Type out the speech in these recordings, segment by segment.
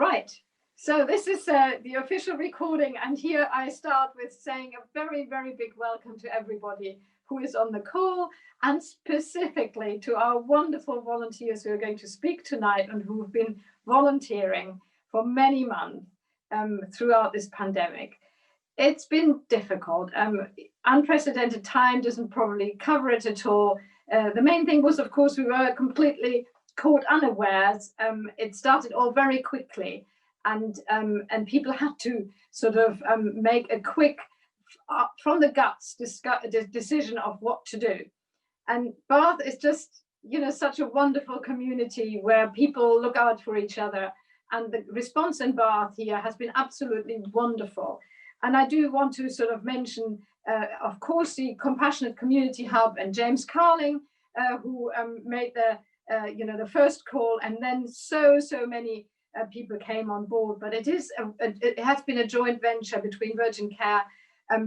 Right. So this is the official recording, and here I start with saying a very, very big welcome to everybody who is on the call, and specifically to our wonderful volunteers who are going to speak tonight and who have been volunteering for many months throughout this pandemic. It's been difficult. Unprecedented time doesn't probably cover it at all. The main thing was, of course, we were completely caught unawares. It started all very quickly, and people had to sort of make a quick, from the guts, decision of what to do. And Bath is just, such a wonderful community where people look out for each other, and the response in Bath here has been absolutely wonderful. And I do want to sort of mention, of course, the Compassionate Community Hub and James Carling, who made the first call, and then so many people came on board. But it has been a joint venture between Virgin Care,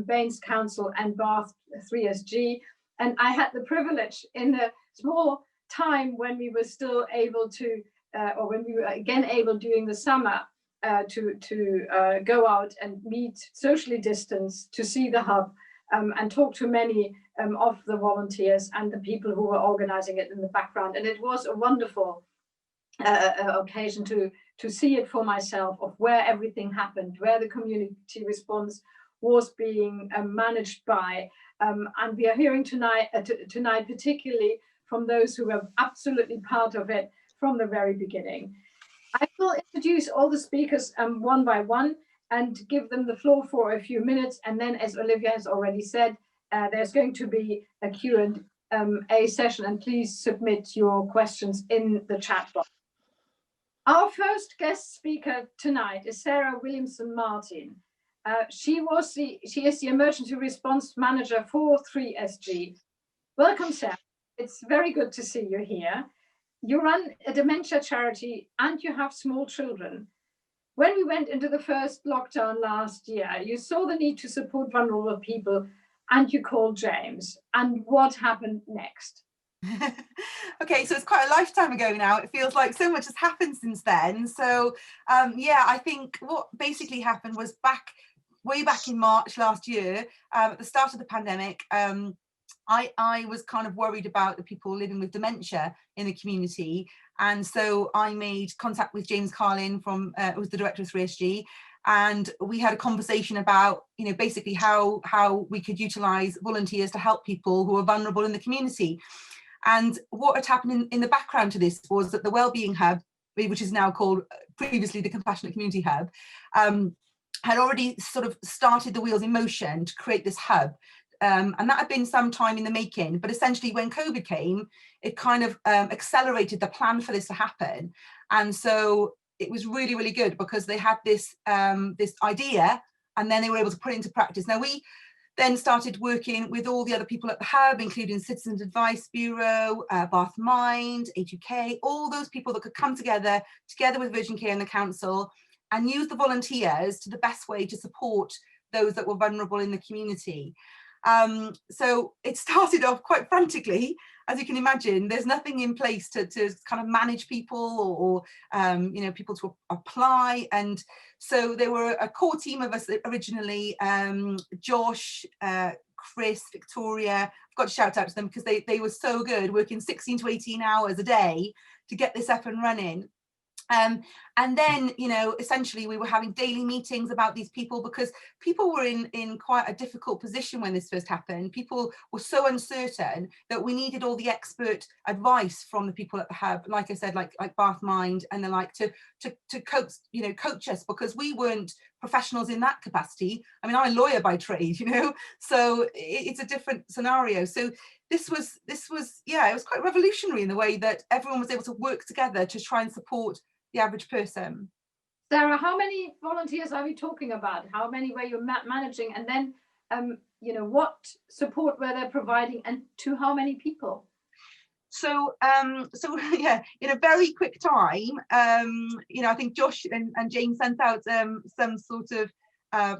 Baines Council, and Bath 3SG. And I had the privilege in a small time when we were still able to, or when we were again able during the summer, to go out and meet socially distanced, to see the hub, and talk to many of the volunteers and the people who were organizing it in the background. And it was a wonderful occasion to see it for myself, of where everything happened, where the community response was being managed by. And we are hearing tonight particularly from those who were absolutely part of it from the very beginning. I will introduce all the speakers one by one and give them the floor for a few minutes. And then, as Olivia has already said, there's going to be a Q&A session, and please submit your questions in the chat box. Our first guest speaker tonight is Sarah Williamson Martin. She is the Emergency Response Manager for 3SG. Welcome, Sarah. It's very good to see you here. You run a dementia charity and you have small children. When we went into the first lockdown last year, you saw the need to support vulnerable people and you called James. And what happened next? Okay, so it's quite a lifetime ago now. It feels like so much has happened since then. So yeah, I think what basically happened was way back in March last year, at the start of the pandemic, I was kind of worried about the people living with dementia in the community. And so I made contact with James Carlin who was the director of 3SG. And we had a conversation about, basically how we could utilize volunteers to help people who are vulnerable in the community. And what had happened in the background to this was that the Wellbeing Hub, which is now called previously the Compassionate Community Hub, had already sort of started the wheels in motion to create this hub. And that had been some time in the making, but essentially when COVID came, it kind of accelerated the plan for this to happen. And so it was really, really good because they had this idea, and then they were able to put it into practice. Now we then started working with all the other people at the hub, including Citizens Advice Bureau, Bath Mind, A2K, all those people that could come together with Virgin Care and the council, and use the volunteers to the best way to support those that were vulnerable in the community. So it started off quite frantically, as you can imagine. There's nothing in place to kind of manage people or people to apply. And so there were a core team of us originally, Josh, Chris, Victoria. I've got to shout out to them because they were so good, working 16 to 18 hours a day to get this up and running. And then, essentially we were having daily meetings about these people because people were in quite a difficult position when this first happened. People were so uncertain that we needed all the expert advice from the people at the hub, like I said, like Bath Mind and the like, to coach us, because we weren't professionals in that capacity. I mean, I'm a lawyer by trade, so it's a different scenario. So this was yeah, it was quite revolutionary in the way that everyone was able to work together to try and support the average person. Sarah, how many volunteers are we talking about? How many were you managing? And then, what support were they providing, and to how many people? So yeah, in a very quick time, I think Josh and James sent out some sort of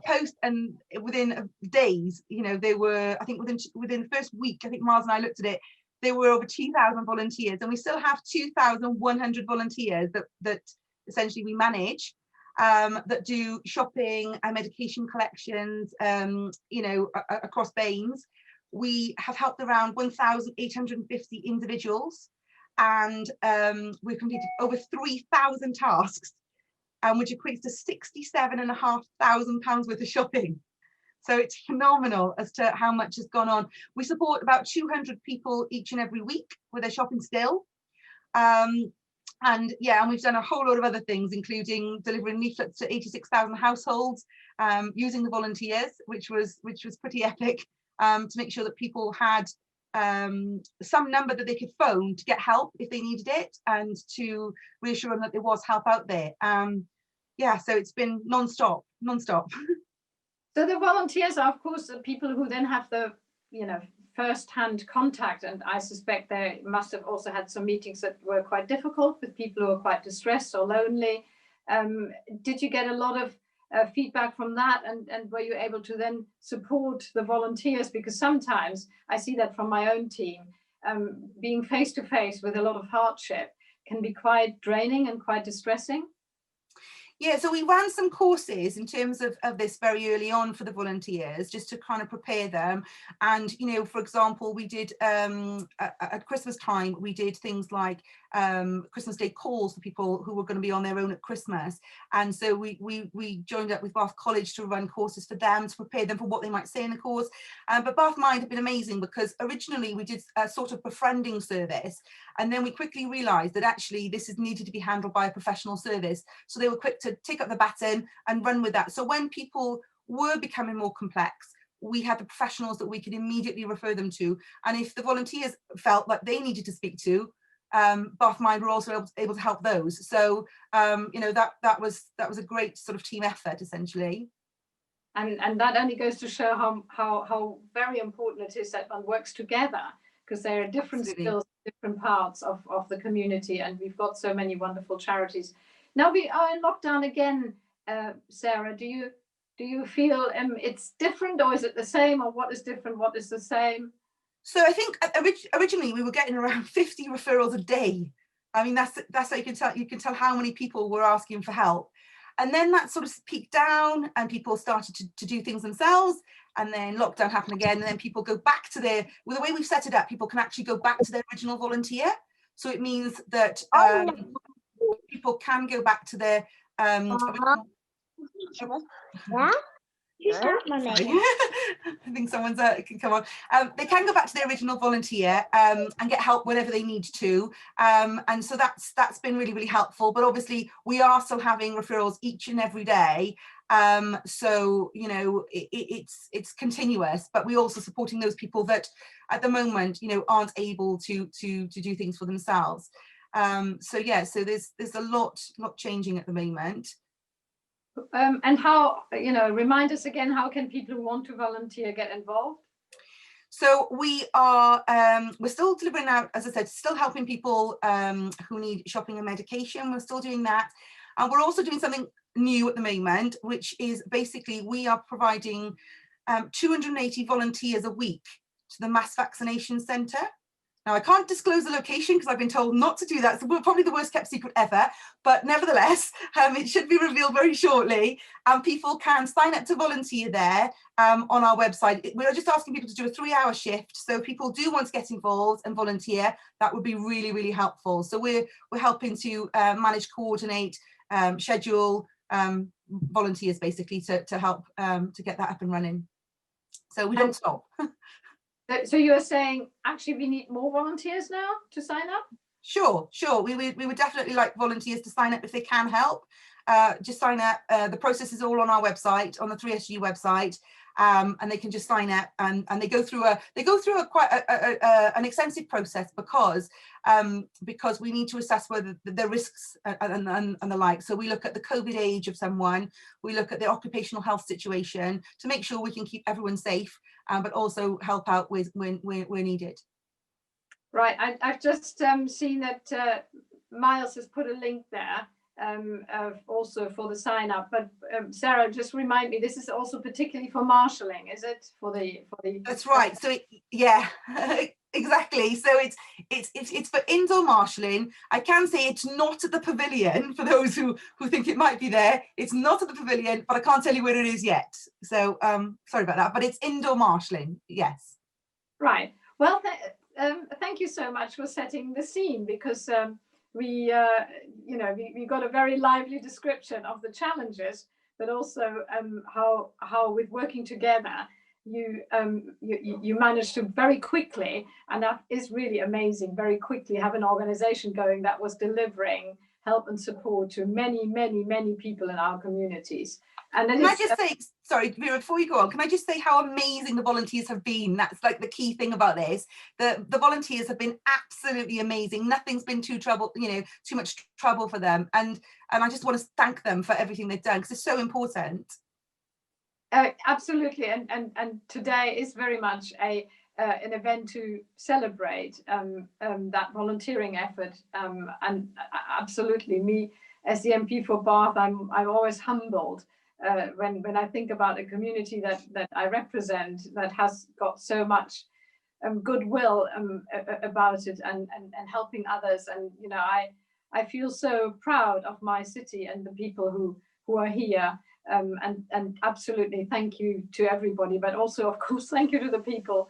post, and within days, they were, I think within the first week, I think Miles and I looked at it, there were over 2,000 volunteers, and we still have 2,100 volunteers that essentially we manage. that do shopping and medication collections, across Baines. We have helped around 1,850 individuals, and we've completed over 3,000 tasks, which equates to £67,500 worth of shopping. So it's phenomenal as to how much has gone on. We support about 200 people each and every week with their shopping still. And we've done a whole lot of other things, including delivering leaflets to 86,000 households, using the volunteers, which was pretty epic, to make sure that people had some number that they could phone to get help if they needed it, and to reassure them that there was help out there. So it's been non-stop. So the volunteers are, of course, the people who then have the, first-hand contact, and I suspect they must have also had some meetings that were quite difficult with people who are quite distressed or lonely. Did you get a lot of feedback from that, and were you able to then support the volunteers? Because sometimes I see that from my own team, being face-to-face with a lot of hardship can be quite draining and quite distressing. Yeah, so we ran some courses in terms of this very early on for the volunteers, just to kind of prepare them. And, for example, we did at Christmas time, we did things like Christmas Day calls for people who were going to be on their own at Christmas. And so we joined up with Bath College to run courses for them, to prepare them for what they might say in the course. But Bath Mind have been amazing, because originally we did a sort of befriending service, and then we quickly realised that actually this is needed to be handled by a professional service. So they were quick to take up the baton and run with that. So when people were becoming more complex, we had the professionals that we could immediately refer them to. And if the volunteers felt like they needed to speak to, Bath Mind were also able to help those. So that was a great sort of team effort, essentially. And that only goes to show how very important it is that one works together, because there are different skills, different parts of the community, and we've got so many wonderful charities. Now we are in lockdown again, Sarah. Do you feel it's different, or is it the same, or what is different, what is the same? So I think originally we were getting around 50 referrals a day. I mean, that's how you can tell how many people were asking for help. And then that sort of peaked down, and people started to do things themselves. And then lockdown happened again, and then people go back to the way we've set it up, people can actually go back to their original volunteer. So it means that people can go back to their original... I think someone's can come on. They can go back to their original volunteer and get help whenever they need to, and so that's been really, really helpful. But obviously we are still having referrals each and every day, so it's continuous. But we're also supporting those people that at the moment aren't able to do things for themselves. So there's a lot changing at the moment. And how, remind us again, how can people who want to volunteer get involved? So we are, we're still delivering out, as I said, still helping people who need shopping and medication. We're still doing that. And we're also doing something new at the moment, which is basically we are providing 280 volunteers a week to the mass vaccination centre. Now, I can't disclose the location because I've been told not to do that. So we're probably the worst kept secret ever. But nevertheless, it should be revealed very shortly. And people can sign up to volunteer there on our website. We're just asking people to do a 3-hour shift. So if people do want to get involved and volunteer, that would be really, really helpful. So we're helping to manage, coordinate, schedule volunteers basically to help to get that up and running. So we don't stop. So you're saying actually we need more volunteers now to sign up? Sure. We would definitely like volunteers to sign up if they can help. Just sign up. The process is all on our website, on the 3SG website, and they can just sign up, and they go through quite an extensive process because we need to assess whether the risks and the like. So we look at the COVID age of someone, we look at the occupational health situation to make sure we can keep everyone safe, but also help out with when needed. Right, I've just seen that Miles has put a link there also for the sign up, but Sarah, just remind me, this is also particularly for marshalling, is it? For the That's right. So Exactly. So it's for indoor marshalling. I can say it's not at the pavilion for those who think it might be there. It's not at the pavilion, but I can't tell you where it is yet. So sorry about that, but it's indoor marshalling. Yes. Right. Well, thank you so much for setting the scene, because we got a very lively description of the challenges, but also how with working together you managed to very quickly, and that is really amazing, very quickly have an organization going that was delivering help and support to many, many, many people in our communities. And can I just say, sorry, Vera, before you go on, can I just say how amazing the volunteers have been? That's like the key thing about this. The volunteers have been absolutely amazing. Nothing's been too much trouble for them. And I just want to thank them for everything they've done, because it's so important. Absolutely, and today is very much an event to celebrate that volunteering effort, and absolutely, me as the MP for Bath, I'm always humbled when I think about a community that I represent, that has got so much goodwill about it, and helping others, and I feel so proud of my city and the people who are here. And absolutely thank you to everybody, but also of course thank you to the people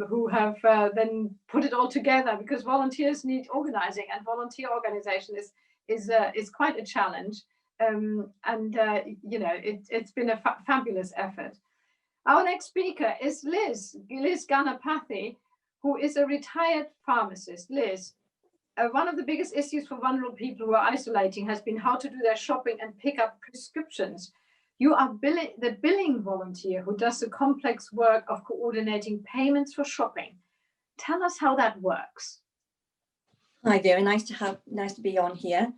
who have then put it all together, because volunteers need organizing, and volunteer organization is quite a challenge, it's been a fabulous effort. Our next speaker is Liz Ganapathy, who is a retired pharmacist. Liz, one of the biggest issues for vulnerable people who are isolating has been how to do their shopping and pick up prescriptions. You are the billing volunteer who does the complex work of coordinating payments for shopping. Tell us how that works. Hi Vera, nice to be on here.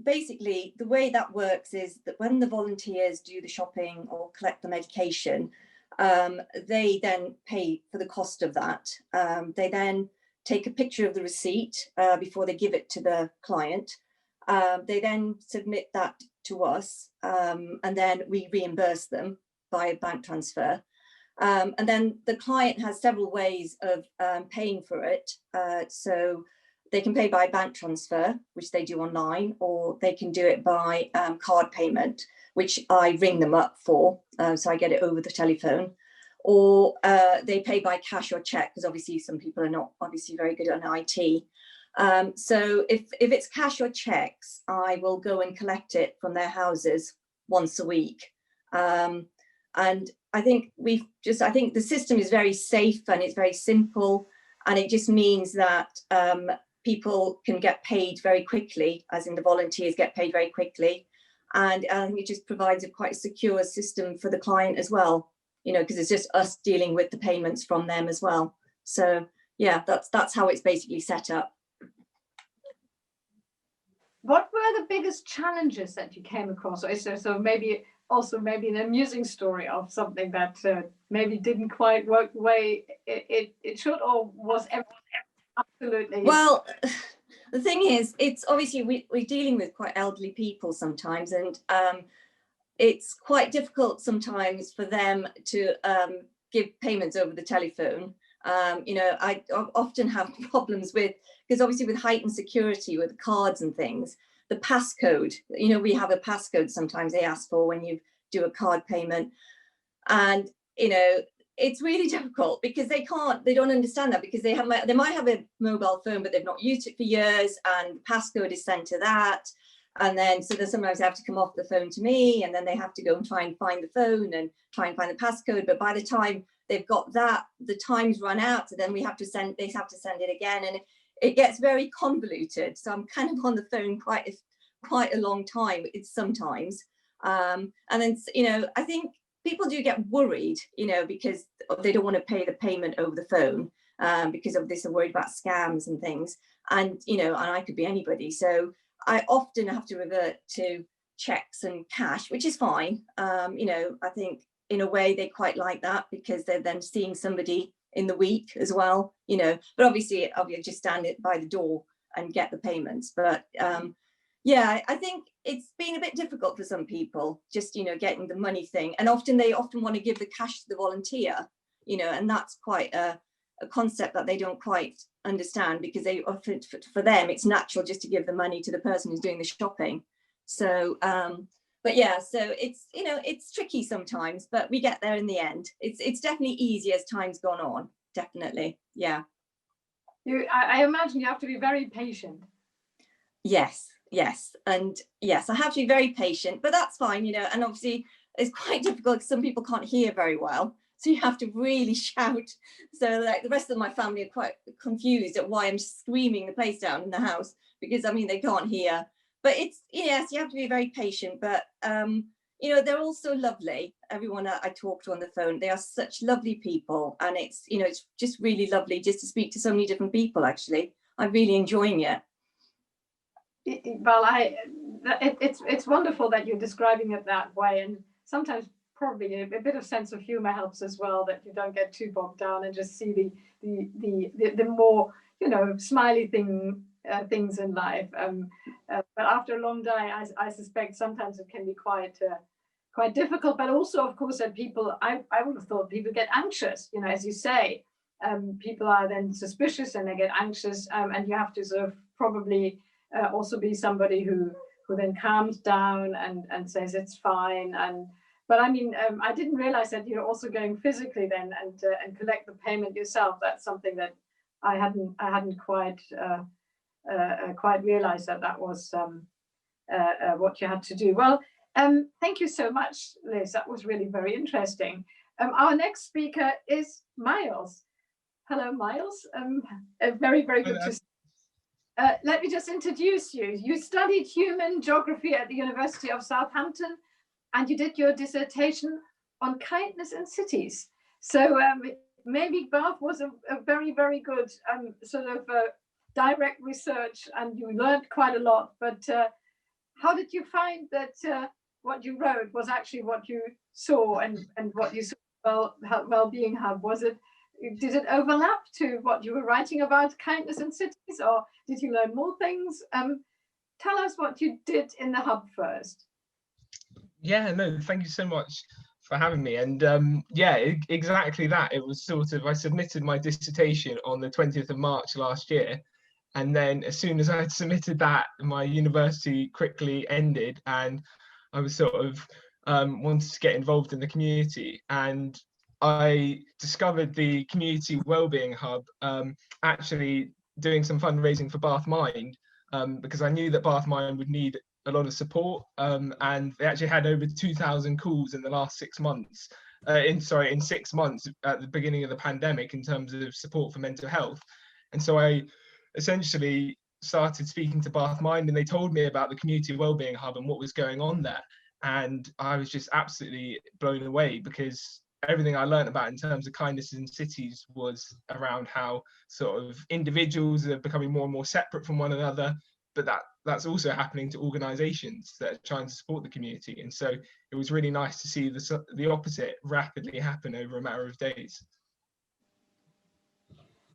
Basically, the way that works is that when the volunteers do the shopping or collect the medication, they then pay for the cost of that. They then take a picture of the receipt before they give it to the client. They then submit that to us, and then we reimburse them via bank transfer. And then the client has several ways of paying for it. So they can pay by bank transfer, which they do online, or they can do it by card payment, which I ring them up for, so I get it over the telephone. Or they pay by cash or check, because obviously some people are not obviously very good on IT. So if it's cash or checks, I will go and collect it from their houses once a week. And I think I think the system is very safe and it's very simple, and it just means that people can get paid very quickly, as in the volunteers get paid very quickly. And I think it just provides a quite secure system for the client as well, because it's just us dealing with the payments from them as well. So yeah, that's how it's basically set up. What were the biggest challenges that you came across? Or is there maybe an amusing story of something that maybe didn't quite work the way it should, or was everything absolutely? Well, the thing is, it's obviously we're dealing with quite elderly people sometimes, and it's quite difficult sometimes for them to give payments over the telephone. I often have problems because obviously with heightened security with cards and things, the passcode, we have a passcode sometimes they ask for when you do a card payment. And, it's really difficult because they don't understand that, because they might have a mobile phone, but they've not used it for years, and the passcode is sent to that. And then, so sometimes they have to come off the phone to me, and then they have to go and try and find the phone and try and find the passcode. But by the time they've got that, the time's run out. So then they have to send it again, and it gets very convoluted. So I'm kind of on the phone quite a long time. It's sometimes, and then I think people do get worried, because they don't want to pay the payment over the phone, because of this, they're worried about scams and things. And and I could be anybody, so I often have to revert to checks and cash, which is fine. I think in a way they quite like that, because they're then seeing somebody in the week as well, but obviously I'll just stand it by the door and get the payments. But yeah, I think it's been a bit difficult for some people, just, getting the money thing. And they often want to give the cash to the volunteer, and that's quite a a concept that they don't quite understand, because they often, for them, it's natural just to give the money to the person who's doing the shopping. So, but yeah, so it's, you know, it's tricky sometimes, but we get there in the end. It's definitely easier as time's gone on, definitely, yeah. I imagine you have to be very patient. Yes, and yes, I have to be very patient, but that's fine, you know. And obviously it's quite difficult because some people can't hear very well, so you have to really shout. So like the rest of my family are quite confused at why I'm screaming the place down in the house, because I mean they can't hear. But it's, yes, you have to be very patient, but you know, they're all so lovely. Everyone I talk to on the phone, they are such lovely people, and it's, you know, it's just really lovely just to speak to so many different people. Actually, I'm really enjoying it. Well, it's wonderful that you're describing it that way, and sometimes probably a bit of sense of humor helps as well, that you don't get too bogged down and just see the more, you know, smiley things in life. But after a long day, I suspect sometimes it can be quite difficult. But also, of course, that people, I would have thought people get anxious. You know, as you say, people are then suspicious and they get anxious, and you have to sort of probably also be somebody who then calms down and says it's fine. But I mean, I didn't realize that you're also going physically then and collect the payment yourself. That's something that I hadn't quite realized that was what you had to do. Well, thank you so much, Liz. That was really very interesting. Our next speaker is Miles. Hello, Miles. Very, very good to see you. Let me just introduce you. You studied human geography at the University of Southampton, and you did your dissertation on kindness in cities. So maybe Bath was a very, very good sort of direct research, and you learned quite a lot. But how did you find that what you wrote was actually what you saw, and what you saw well-being hub? Did it overlap to what you were writing about kindness in cities, or did you learn more things? Tell us what you did in the hub first. Yeah, no, thank you so much for having me. And yeah, exactly that. It was sort of, I submitted my dissertation on the 20th of March last year. And then as soon as I had submitted that, my university quickly ended, and I was sort of wanted to get involved in the community. And I discovered the Community Wellbeing Hub actually doing some fundraising for Bath Mind, because I knew that Bath Mind would need a lot of support, and they actually had over 2,000 calls in the last 6 months. In 6 months at the beginning of the pandemic in terms of support for mental health. And so I essentially started speaking to Bath Mind, and they told me about the Community Wellbeing Hub and what was going on there. And I was just absolutely blown away, because everything I learned about in terms of kindness in cities was around how sort of individuals are becoming more and more separate from one another, but that's also happening to organizations that are trying to support the community. And so it was really nice to see the opposite rapidly happen over a matter of days.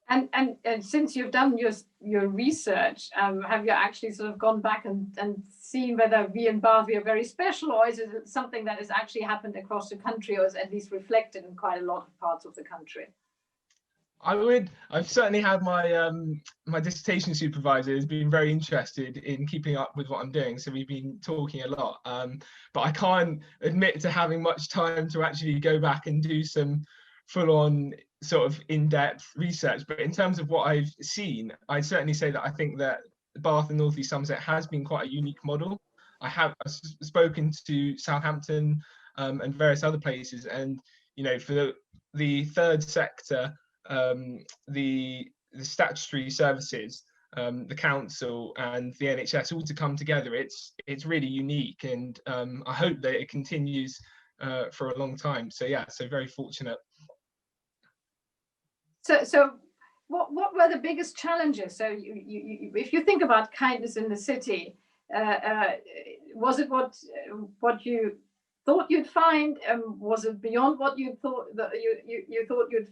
And since you've done your research, have you actually sort of gone back and seen whether we in Bath are very special, or is it something that has actually happened across the country, or is at least reflected in quite a lot of parts of the country? I've certainly had my my dissertation supervisor has been very interested in keeping up with what I'm doing, so we've been talking a lot, but I can't admit to having much time to actually go back and do some full-on sort of in-depth research. But in terms of what I've seen, I'd certainly say that I think that Bath and North East Somerset has been quite a unique model. I have spoken to Southampton and various other places, and you know, for the third sector, the statutory services, the council and the NHS all to come together, it's really unique, and I hope that it continues for a long time. So yeah, so very fortunate. So what were the biggest challenges? So you if you think about kindness in the city, was it what you thought you'd find? Was it beyond what you thought that you thought you'd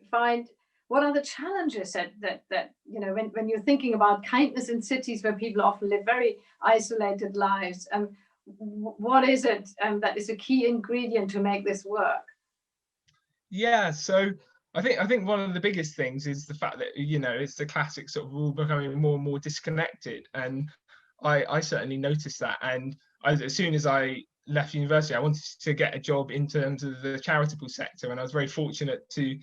find? What are the challenges that you know, when you're thinking about kindness in cities where people often live very isolated lives? What is it that is a key ingredient to make this work? Yeah, so I think one of the biggest things is the fact that, you know, it's the classic sort of we're all becoming more and more disconnected, and I certainly noticed that. And as soon as I left university, I wanted to get a job in terms of the charitable sector, and I was very fortunate to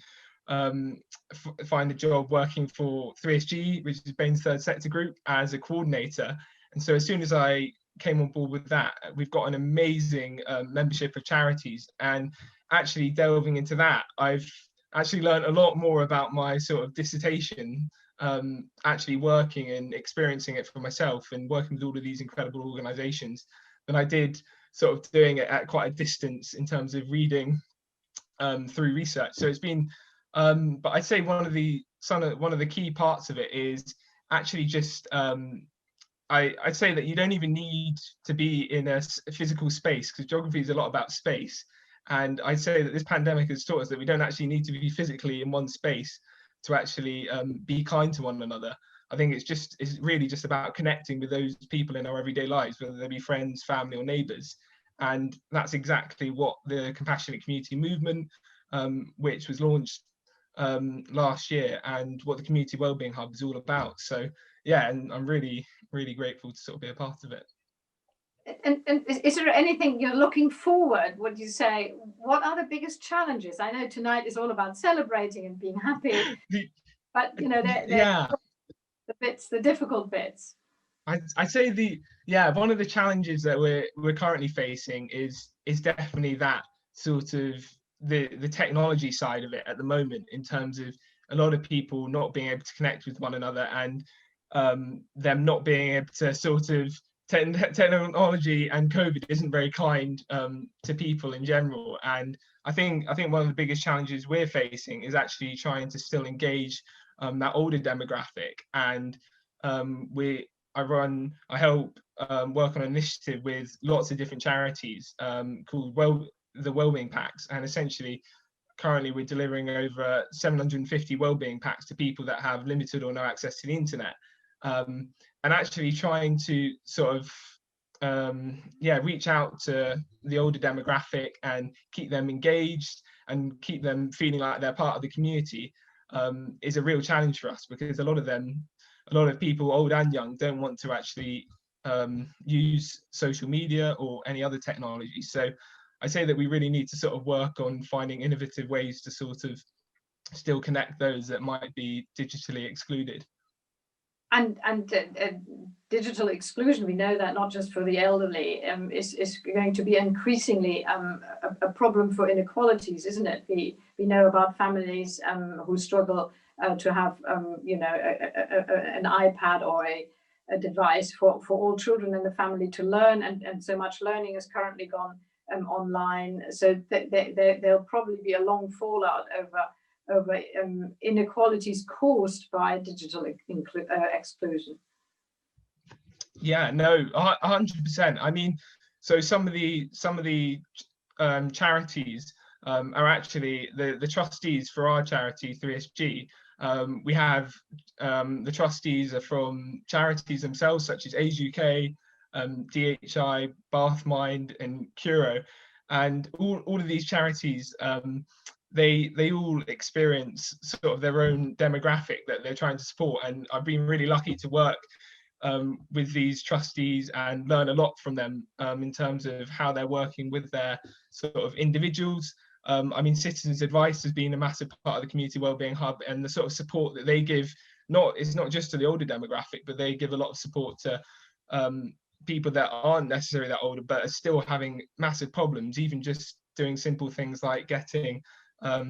find a job working for 3SG, which is Bain's Third Sector Group, as a coordinator. And so as soon as I came on board with that, we've got an amazing membership of charities, and actually delving into that, I've actually learned a lot more about my sort of dissertation, actually working and experiencing it for myself and working with all of these incredible organizations, than I did sort of doing it at quite a distance in terms of reading through research. So it's been, but I'd say one of the key parts of it is actually just, I'd say that you don't even need to be in a physical space, because geography is a lot about space. And I'd say that this pandemic has taught us that we don't actually need to be physically in one space to actually be kind to one another. I think it's really just about connecting with those people in our everyday lives, whether they be friends, family, or neighbours. And that's exactly what the Compassionate Community Movement, which was launched last year, and what the Community Wellbeing Hub is all about. So yeah, and I'm really, really grateful to sort of be a part of it. And is there anything you're looking forward? Would you say, what are the biggest challenges? I know tonight is all about celebrating and being happy, but you know, yeah, the difficult bits. I'd say one of the challenges that we're currently facing is definitely that sort of the technology side of it at the moment, in terms of a lot of people not being able to connect with one another, and them not being able to sort of technology, and COVID isn't very kind to people in general. And I think one of the biggest challenges we're facing is actually trying to still engage that older demographic. And I help work on an initiative with lots of different charities called the Wellbeing Packs, and essentially currently we're delivering over 750 wellbeing packs to people that have limited or no access to the internet. And actually trying to sort of reach out to the older demographic and keep them engaged and keep them feeling like they're part of the community is a real challenge for us, because a lot of people, old and young, don't want to actually use social media or any other technology. So I say that we really need to sort of work on finding innovative ways to sort of still connect those that might be digitally excluded. And digital exclusion, we know that not just for the elderly, is going to be increasingly a problem for inequalities, isn't it? We know about families who struggle to have an iPad or a device for all children in the family to learn, and so much learning has currently gone online. So there'll probably be a long fallout over inequalities caused by digital exclusion. Yeah, no, 100%. I mean, so some of the charities are actually the trustees for our charity 3SG. We have the trustees are from charities themselves, such as Age UK, DHI, Bathmind, and Curo, and all of these charities. They all experience sort of their own demographic that they're trying to support, and I've been really lucky to work with these trustees and learn a lot from them in terms of how they're working with their sort of individuals. I mean, citizens advice has been a massive part of the Community Wellbeing Hub, and the sort of support that they give, it's not just to the older demographic, but they give a lot of support to people that aren't necessarily that older but are still having massive problems, even just doing simple things like getting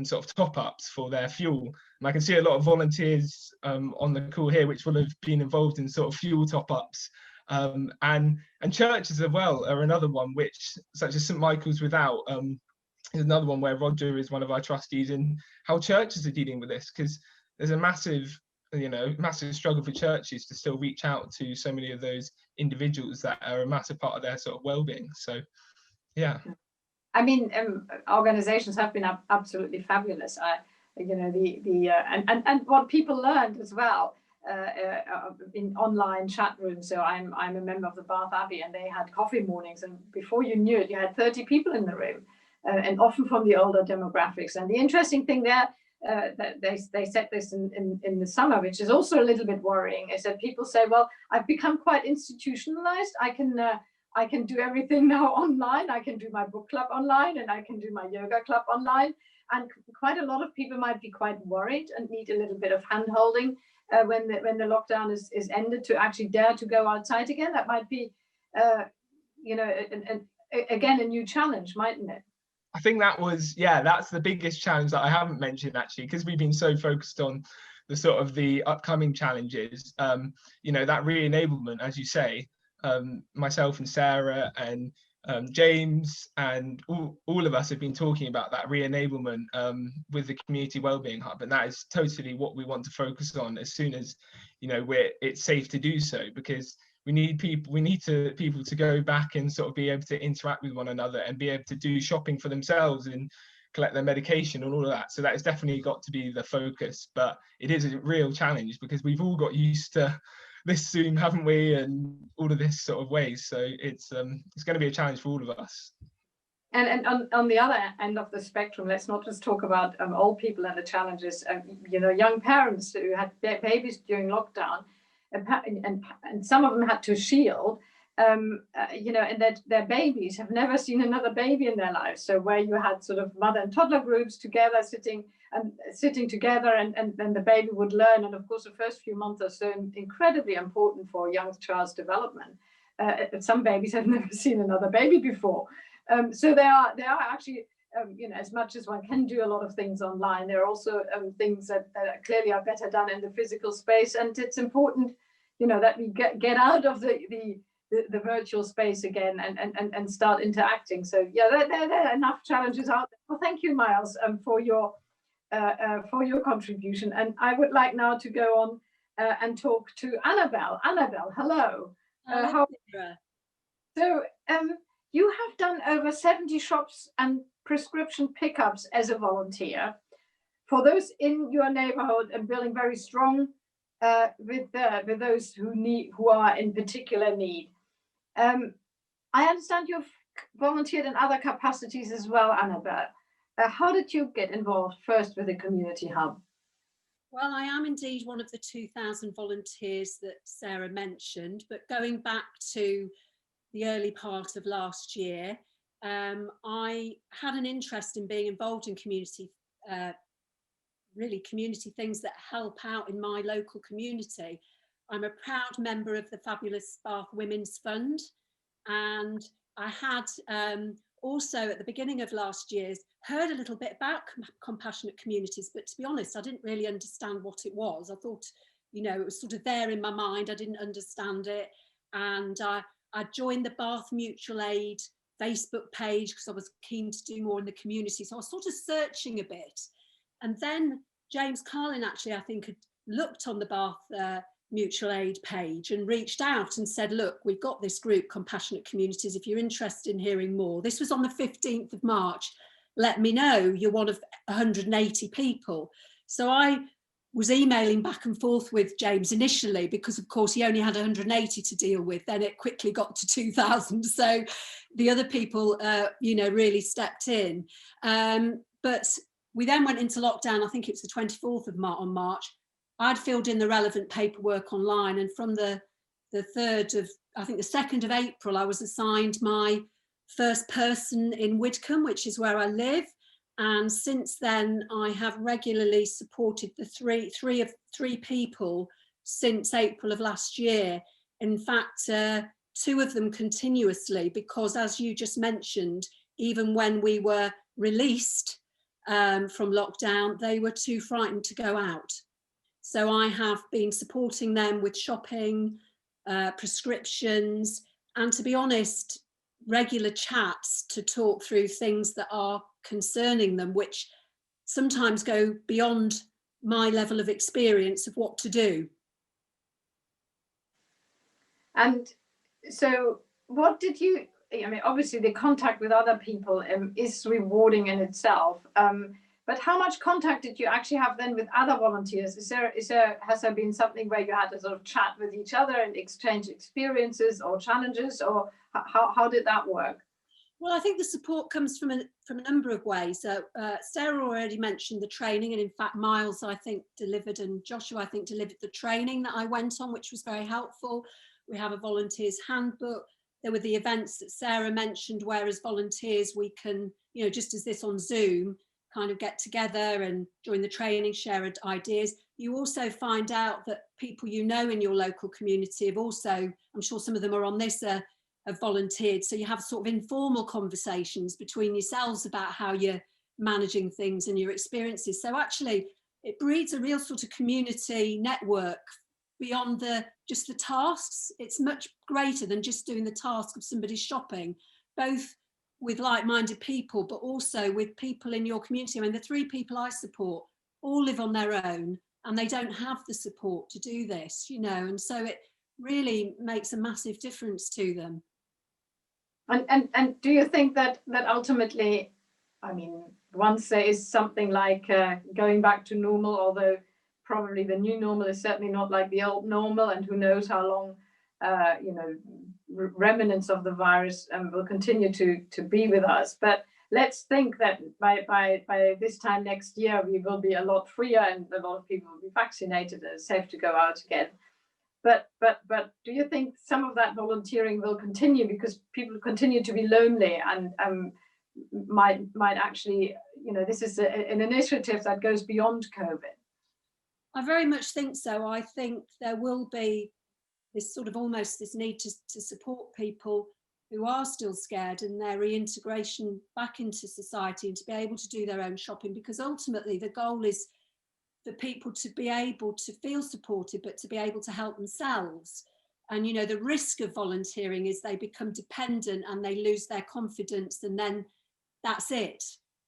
sort of top-ups for their fuel. And I can see a lot of volunteers on the call here which will have been involved in sort of fuel top-ups, and churches as well are another one, which, such as St Michael's Without, is another one where Roger is one of our trustees, and how churches are dealing with this, because there's a massive struggle for churches to still reach out to so many of those individuals that are a massive part of their sort of well-being. So yeah. I mean, organizations have been absolutely fabulous. And what people learned as well in online chat rooms. So I'm a member of the Bath Abbey, and they had coffee mornings, and before you knew it, you had 30 people in the room, and often from the older demographics. And the interesting thing there, that they said this in the summer, which is also a little bit worrying, is that people say, well, I've become quite institutionalized. I can do everything now online. I can do my book club online, and I can do my yoga club online. And quite a lot of people might be quite worried and need a little bit of hand holding when the lockdown is ended, to actually dare to go outside again. That might be, again, a new challenge, mightn't it? I think that's the biggest challenge that I haven't mentioned, actually, because we've been so focused on the upcoming challenges. That re-enablement, as you say, myself and Sarah and James and all of us have been talking about that re-enablement with the Community Wellbeing Hub, and that is totally what we want to focus on as soon as it's safe to do so, because we need people to go back and sort of be able to interact with one another and be able to do shopping for themselves and collect their medication and all of that. So that has definitely got to be the focus, but it is a real challenge because we've all got used to this Zoom, haven't we, and all of this sort of ways. So it's going to be a challenge for all of us. And on the other end of the spectrum, let's not just talk about old people and the challenges. Young parents who had their babies during lockdown, and some of them had to shield, and that their babies have never seen another baby in their lives. So where you had sort of mother and toddler groups together, sitting together, and then the baby would learn. And of course, the first few months are so incredibly important for a young child's development. Some babies have never seen another baby before. So they are actually, as much as one can do a lot of things online, there are also things that clearly are better done in the physical space. And it's important, that we get out of the virtual space again and start interacting. So yeah, there are enough challenges out there. Well, thank you, Miles, for your contribution. And I would like now to go on and talk to Annabelle. Annabelle, hello. You have done over 70 shops and prescription pickups as a volunteer for those in your neighborhood, and building very strong with those who are in particular need. I understand you've volunteered in other capacities as well, Annabelle. How did you get involved first with the Community Hub? Well, I am indeed one of the 2,000 volunteers that Sarah mentioned, but going back to the early part of last year, I had an interest in being involved in community things that help out in my local community. I'm a proud member of the fabulous Bath Women's Fund, and I had also at the beginning of last year heard a little bit about compassionate communities, but to be honest, I didn't really understand what it was. I thought, it was sort of there in my mind. I didn't understand it, and I joined the Bath Mutual Aid Facebook page because I was keen to do more in the community. So I was sort of searching a bit. And then James Carlin actually, I think, had looked on the Bath Mutual Aid page and reached out and said, look, we've got this group, Compassionate Communities, if you're interested in hearing more. This was on the 15th of March. Let me know. You're one of 180 people. So I was emailing back and forth with James initially because, of course, he only had 180 to deal with. Then it quickly got to 2,000. So the other people, really stepped in. But we then went into lockdown. I think it was the 24th of March. I'd filled in the relevant paperwork online. And from the 2nd of April, I was assigned my first person in Widcombe, which is where I live. And since then, I have regularly supported the three people since April of last year. In fact, 2 of them continuously, because as you just mentioned, even when we were released from lockdown, they were too frightened to go out. So I have been supporting them with shopping, prescriptions, and to be honest, regular chats to talk through things that are concerning them, which sometimes go beyond my level of experience of what to do. And so what did you, obviously the contact with other people is rewarding in itself, but how much contact did you actually have then with other volunteers? Has there been something where you had to sort of chat with each other and exchange experiences or challenges, or how did that work? Well, I think the support comes from a number of ways. Sarah already mentioned the training, and in fact, Miles, I think, delivered, and Joshua, I think, delivered the training that I went on, which was very helpful. We have a volunteers handbook. There were the events that Sarah mentioned, where as volunteers we can, you know, just as this on Zoom, kind of get together and during the training share ideas. You also find out that people you know in your local community have also, I'm sure some of them are on this, have volunteered. So you have sort of informal conversations between yourselves about how you're managing things and your experiences. So actually it breeds a real sort of community network beyond just the tasks. It's much greater than just doing the task of somebody's shopping, both with like-minded people, but also with people in your community. I mean, the 3 people I support all live on their own and they don't have the support to do this, you know, and so it really makes a massive difference to them. And do you think that ultimately, I mean, once there is something like going back to normal, although probably the new normal is certainly not like the old normal, and who knows how long, you know, remnants of the virus will continue to be with us. But let's think that by this time next year, we will be a lot freer and a lot of people will be vaccinated and it's safe to go out again. But do you think some of that volunteering will continue because people continue to be lonely and might actually, you know, this is an initiative that goes beyond COVID? I very much think so. I think there will be this sort of almost this need to support people who are still scared and their reintegration back into society and to be able to do their own shopping, because ultimately the goal is for people to be able to feel supported, but to be able to help themselves. And, you know, the risk of volunteering is they become dependent and they lose their confidence, and then that's it.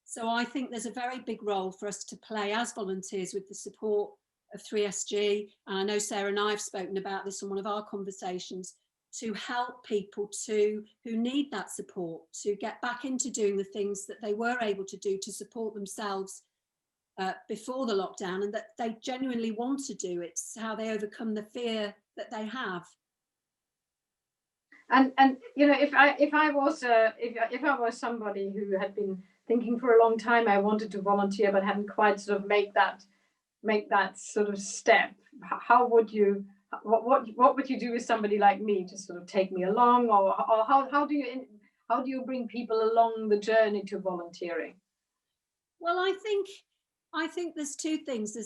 So I think there's a very big role for us to play as volunteers with the support of 3SG. And I know Sarah and I have spoken about this in one of our conversations, to help people who need that support to get back into doing the things that they were able to do to support themselves before the lockdown, and that they genuinely want to do. It's how they overcome the fear that they have. And you know, if I was somebody who had been thinking for a long time I wanted to volunteer but hadn't quite sort of make that sort of step, how would you, what would you do with somebody like me to sort of take me along, or how do you bring people along the journey to volunteering? Well, I think there's 2 things.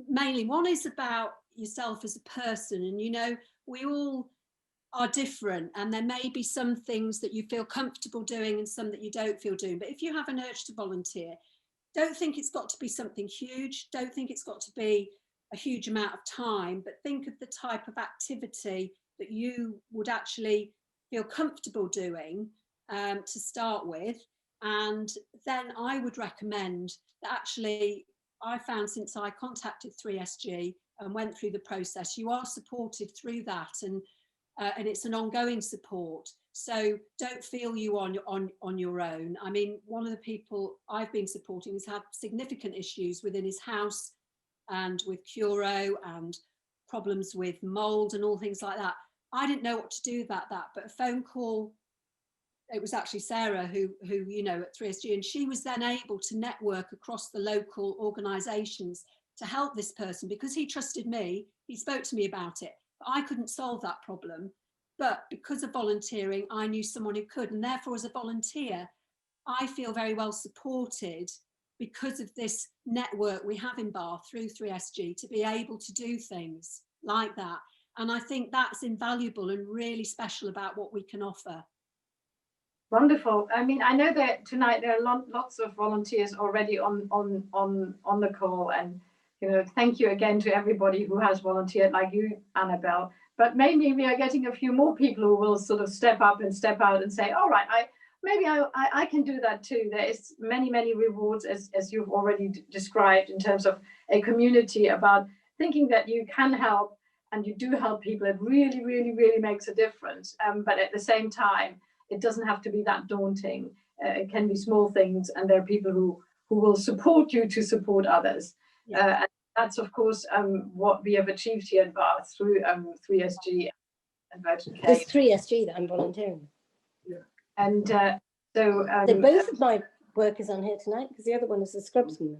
Mainly one is about yourself as a person, and you know, we all are different and there may be some things that you feel comfortable doing and some that you don't feel doing. But if you have an urge to volunteer, don't think it's got to be something huge, don't think it's got to be a huge amount of time, but think of the type of activity that you would actually feel comfortable doing to start with. And then I would recommend that actually, I found since I contacted 3SG and went through the process, you are supported through that, and it's an ongoing support. So don't feel you on your own. I mean, one of the people I've been supporting has had significant issues within his house and with Curo and problems with mold and all things like that. I didn't know what to do about that, but a phone call, it was actually Sarah who you know, at 3SG, and she was then able to network across the local organisations to help this person, because he trusted me, he spoke to me about it, but I couldn't solve that problem. But because of volunteering, I knew someone who could, and therefore as a volunteer, I feel very well supported because of this network we have in Bath through 3SG to be able to do things like that. And I think that's invaluable and really special about what we can offer. Wonderful. I mean, I know that tonight there are lots of volunteers already on the call, and you know, thank you again to everybody who has volunteered, like you, Annabelle. But maybe we are getting a few more people who will sort of step up and step out and say, all right, I can do that too. There is many rewards, as you've already described, in terms of a community, about thinking that you can help and you do help people. It really makes a difference. But at the same time, it doesn't have to be that daunting. It can be small things, and there are people who will support you to support others. Yeah. And that's, of course, what we have achieved here in Bath through 3SG and Virgin K. It's 3SG that I'm volunteering. Yeah. And both of my work is on here tonight because the other one is the scrubsman.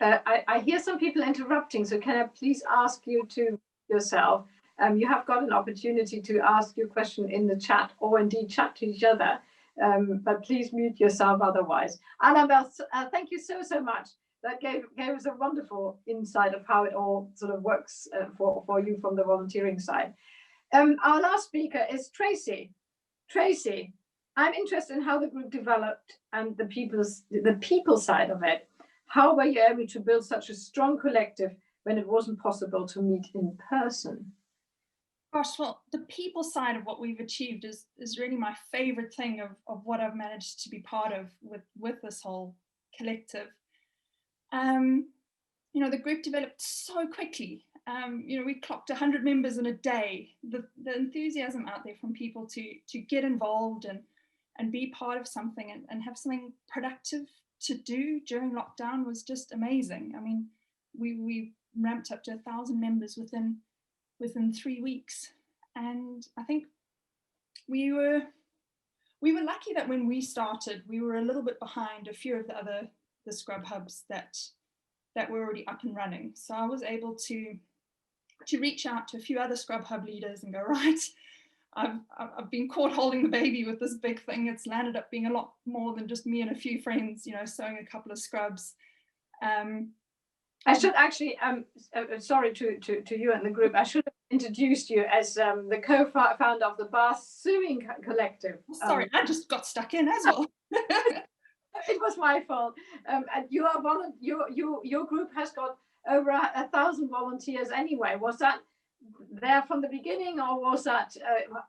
I hear some people interrupting, so can I please ask you to yourself? You have got an opportunity to ask your question in the chat or indeed chat to each other, but please mute yourself otherwise. Annabelle, thank you so much. That gave us a wonderful insight of how it all sort of works for you from the volunteering side. Our last speaker is Tracy. Tracy, I'm interested in how the group developed and the people side of it. How were you able to build such a strong collective when it wasn't possible to meet in person? Gosh, well, the people side of what we've achieved is really my favorite thing of what I've managed to be part of with this whole collective. You know, the group developed so quickly. You know, we clocked 100 members in a day. The enthusiasm out there from people to get involved and be part of something and have something productive to do during lockdown was just amazing. I mean, we ramped up to 1,000 members within 3 weeks, and I think we were lucky that when we started, we were a little bit behind a few of the scrub hubs that were already up and running. So I was able to reach out to a few other scrub hub leaders and go, right, I've been caught holding the baby with this big thing. It's landed up being a lot more than just me and a few friends, you know, sewing a couple of scrubs. I should actually, sorry to you and the group, I should have introduced you as the co-founder of the Bath Sewing Collective. Sorry, I just got stuck in as well. It was my fault. And your group has got over 1,000 volunteers anyway. Was that there from the beginning, or was that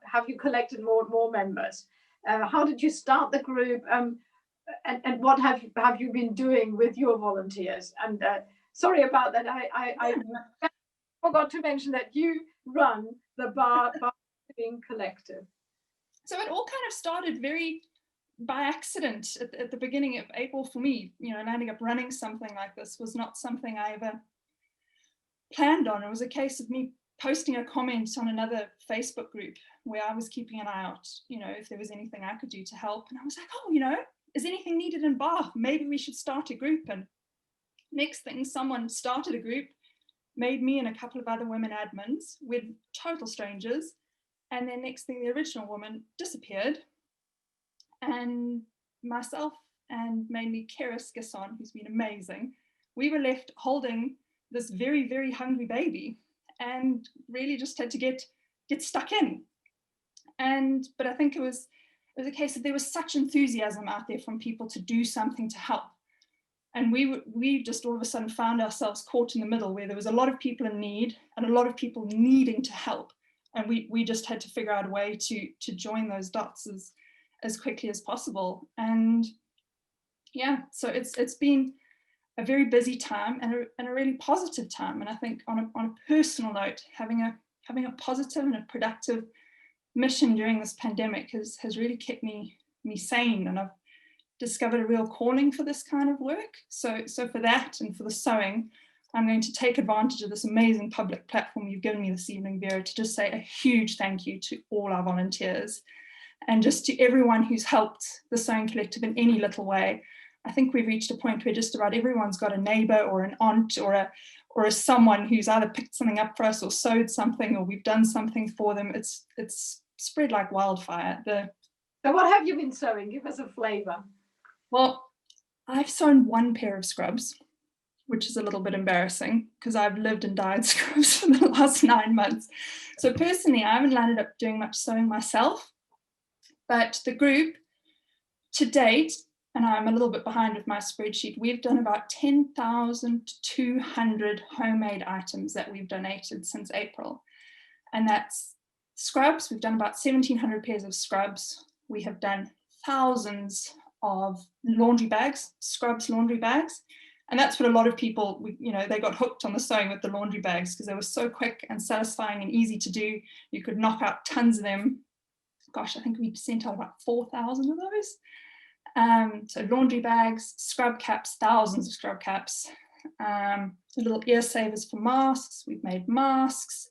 have you collected more members? How did you start the group? And what have you been doing with your volunteers? And sorry about that. I forgot to mention that you run the Bath Sewing Collective. So it all kind of started very by accident at the beginning of April for me. You know, landing up running something like this was not something I ever planned on. It was a case of me posting a comment on another Facebook group where I was keeping an eye out, you know, if there was anything I could do to help. And I was like, oh, you know, is anything needed in Bath? Maybe we should start a group. And next thing, someone started a group, made me and a couple of other women admins with total strangers. And then next thing, the original woman disappeared. And myself and mainly Keris Gasson, who's been amazing, we were left holding this very, very hungry baby and really just had to get stuck in. But I think it was a case that there was such enthusiasm out there from people to do something to help. And we just all of a sudden found ourselves caught in the middle where there was a lot of people in need and a lot of people needing to help. And we just had to figure out a way to join those dots as quickly as possible. And yeah, so it's been a very busy time and a really positive time. And I think on a personal note, having a positive and a productive mission during this pandemic has really kept me sane, and I've discovered a real calling for this kind of work. So for that and for the sewing, I'm going to take advantage of this amazing public platform you've given me this evening, Wera, to just say a huge thank you to all our volunteers and just to everyone who's helped the Sewing Collective in any little way. I think we've reached a point where just about everyone's got a neighbour or an aunt or a someone who's either picked something up for us or sewed something, or we've done something for them. It's spread like wildfire. So what have you been sewing? Give us a flavour. Well, I've sewn one pair of scrubs, which is a little bit embarrassing because I've lived and dyed scrubs for the last 9 months. So personally, I haven't landed up doing much sewing myself, but the group to date, and I'm a little bit behind with my spreadsheet, we've done about 10,200 homemade items that we've donated since April. And that's scrubs. We've done about 1,700 pairs of scrubs. We have done thousands of laundry bags, scrubs laundry bags. And that's what a lot of people, they got hooked on the sewing with the laundry bags because they were so quick and satisfying and easy to do. You could knock out tons of them. Gosh, I think we sent out about 4,000 of those. So laundry bags, scrub caps, thousands of scrub caps, little ear savers for masks. We've made masks.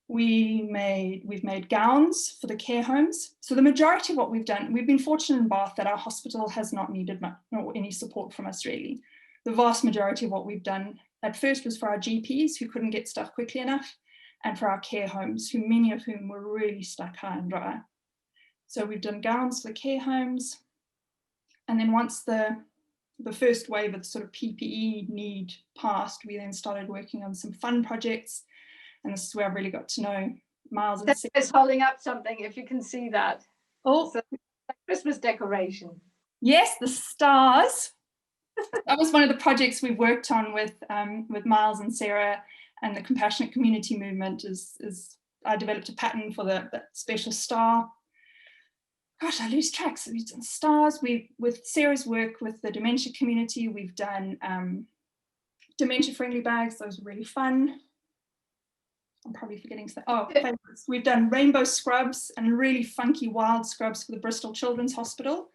we've made gowns for the care homes. So the majority of what we've done, we've been fortunate in Bath that our hospital has not needed much or any support from us really. The vast majority of what we've done at first was for our GPs who couldn't get stuff quickly enough, and for our care homes, who many of whom were really stuck high and dry. So we've done gowns for the care homes. And then once the first wave of the sort of PPE need passed, we then started working on some fun projects. And this is where I really got to know Miles and Sarah. Is holding up something, if you can see that. Oh, so, Christmas decoration. Yes, the stars. That was one of the projects we worked on with Miles and Sarah and the Compassionate Community Movement. Is I developed a pattern for the special star. Gosh, I lose track. So we've done stars. With Sarah's work with the dementia community, we've done dementia-friendly bags. Those were really fun. I'm probably forgetting stuff. Oh, favorites. We've done rainbow scrubs and really funky wild scrubs for the Bristol Children's Hospital,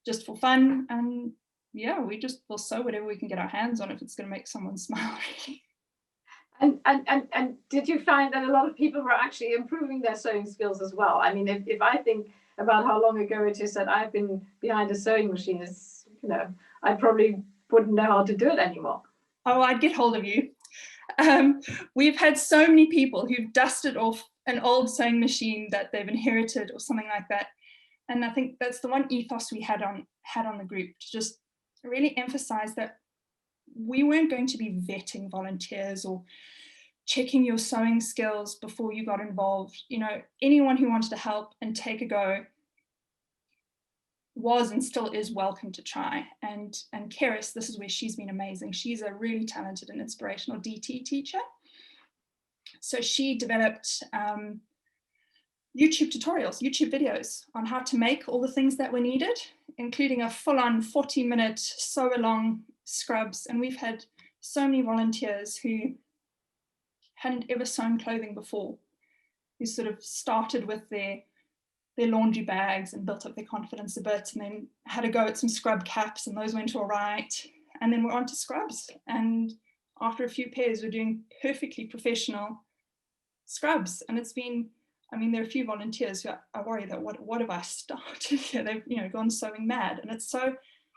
just for fun. And yeah, we'll sew whatever we can get our hands on if it's going to make someone smile, really. And did you find that a lot of people were actually improving their sewing skills as well? I mean, if I think about how long ago it is that I've been behind a sewing machine, it's, you know, I probably wouldn't know how to do it anymore. Oh, I'd get hold of you. We've had so many people who've dusted off an old sewing machine that they've inherited or something like that. And I think that's the one ethos we had on the group, to just really emphasize that we weren't going to be vetting volunteers or checking your sewing skills before you got involved. You know, anyone who wanted to help and take a go was and still is welcome to try. And Keris, this is where she's been amazing. She's a really talented and inspirational DT teacher. So she developed YouTube tutorials, YouTube videos on how to make all the things that were needed, including a full-on 40-minute sew-along scrubs. And we've had so many volunteers who hadn't ever sewn clothing before, who sort of started with their laundry bags and built up their confidence a bit, and then had a go at some scrub caps, and those went all right. And then we're on to scrubs. And after a few pairs, we're doing perfectly professional scrubs. And it's been, I mean, there are a few volunteers who I worry that what have I started here? They've, you know, gone sewing mad. And it's so